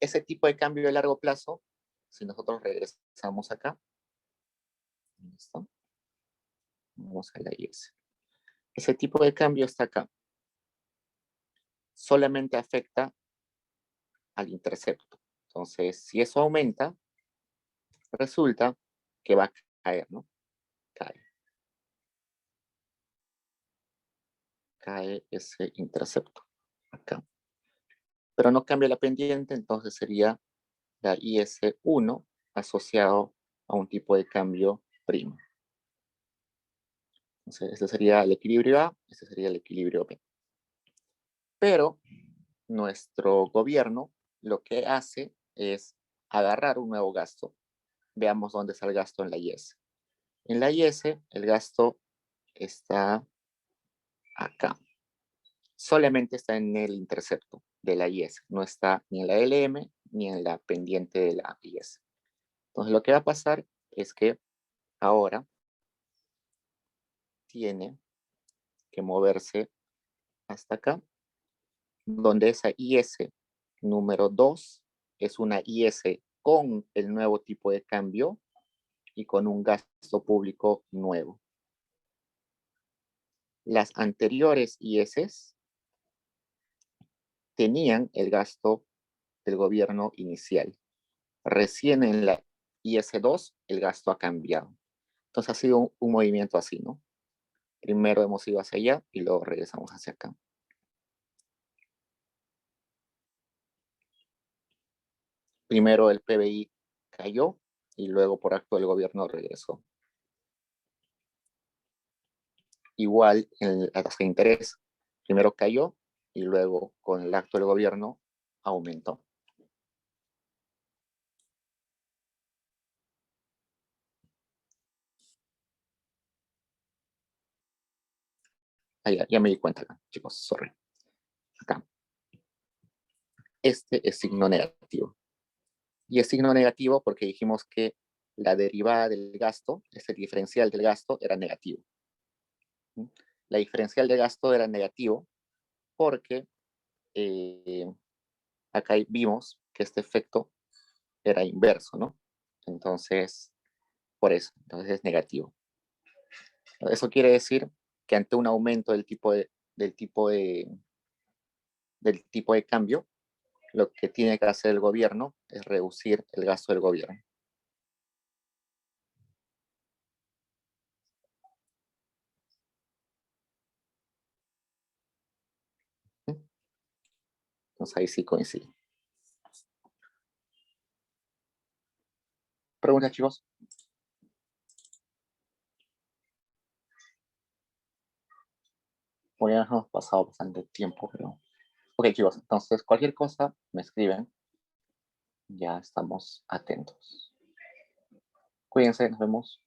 Ese tipo de cambio de largo plazo, si nosotros regresamos acá, ¿listo? Vamos a la IS. Ese tipo de cambio está acá. Solamente afecta al intercepto. Entonces, si eso aumenta, resulta que va a caer, ¿no? Cae. Cae ese intercepto acá. Pero no cambia la pendiente, entonces sería la IS1 asociado a un tipo de cambio primo. Entonces, este sería el equilibrio A, este sería el equilibrio B. Pero nuestro gobierno lo que hace es agarrar un nuevo gasto. Veamos dónde está el gasto en la IS. En la IS, el gasto está acá. Solamente está en el intercepto de la IS. No está ni en la LM ni en la pendiente de la IS. Entonces, lo que va a pasar es que ahora tiene que moverse hasta acá, donde esa IS número 2 es una IS con el nuevo tipo de cambio y con un gasto público nuevo. Las anteriores IS tenían el gasto del gobierno inicial. Recién en la IS2 el gasto ha cambiado. Entonces ha sido un movimiento así, ¿no? Primero hemos ido hacia allá y luego regresamos hacia acá. Primero el PBI cayó y luego por acto del gobierno regresó. Igual en la tasa de interés, primero cayó y luego con el acto del gobierno aumentó. Ya me di cuenta acá, chicos, sorry. Acá. Este es signo negativo. Y es signo negativo porque dijimos que la derivada del gasto, el diferencial del gasto, era negativo. La diferencial de gasto era negativo porque acá vimos que este efecto era inverso, ¿no? Entonces, por eso, entonces es negativo. Eso quiere decir que ante un aumento del tipo de cambio, lo que tiene que hacer el gobierno es reducir el gasto del gobierno. Entonces ahí sí coincide. ¿Preguntas, chicos? Bueno, ya nos hemos pasado bastante tiempo, pero... Ok, chicos, entonces cualquier cosa me escriben. Ya estamos atentos. Cuídense, nos vemos.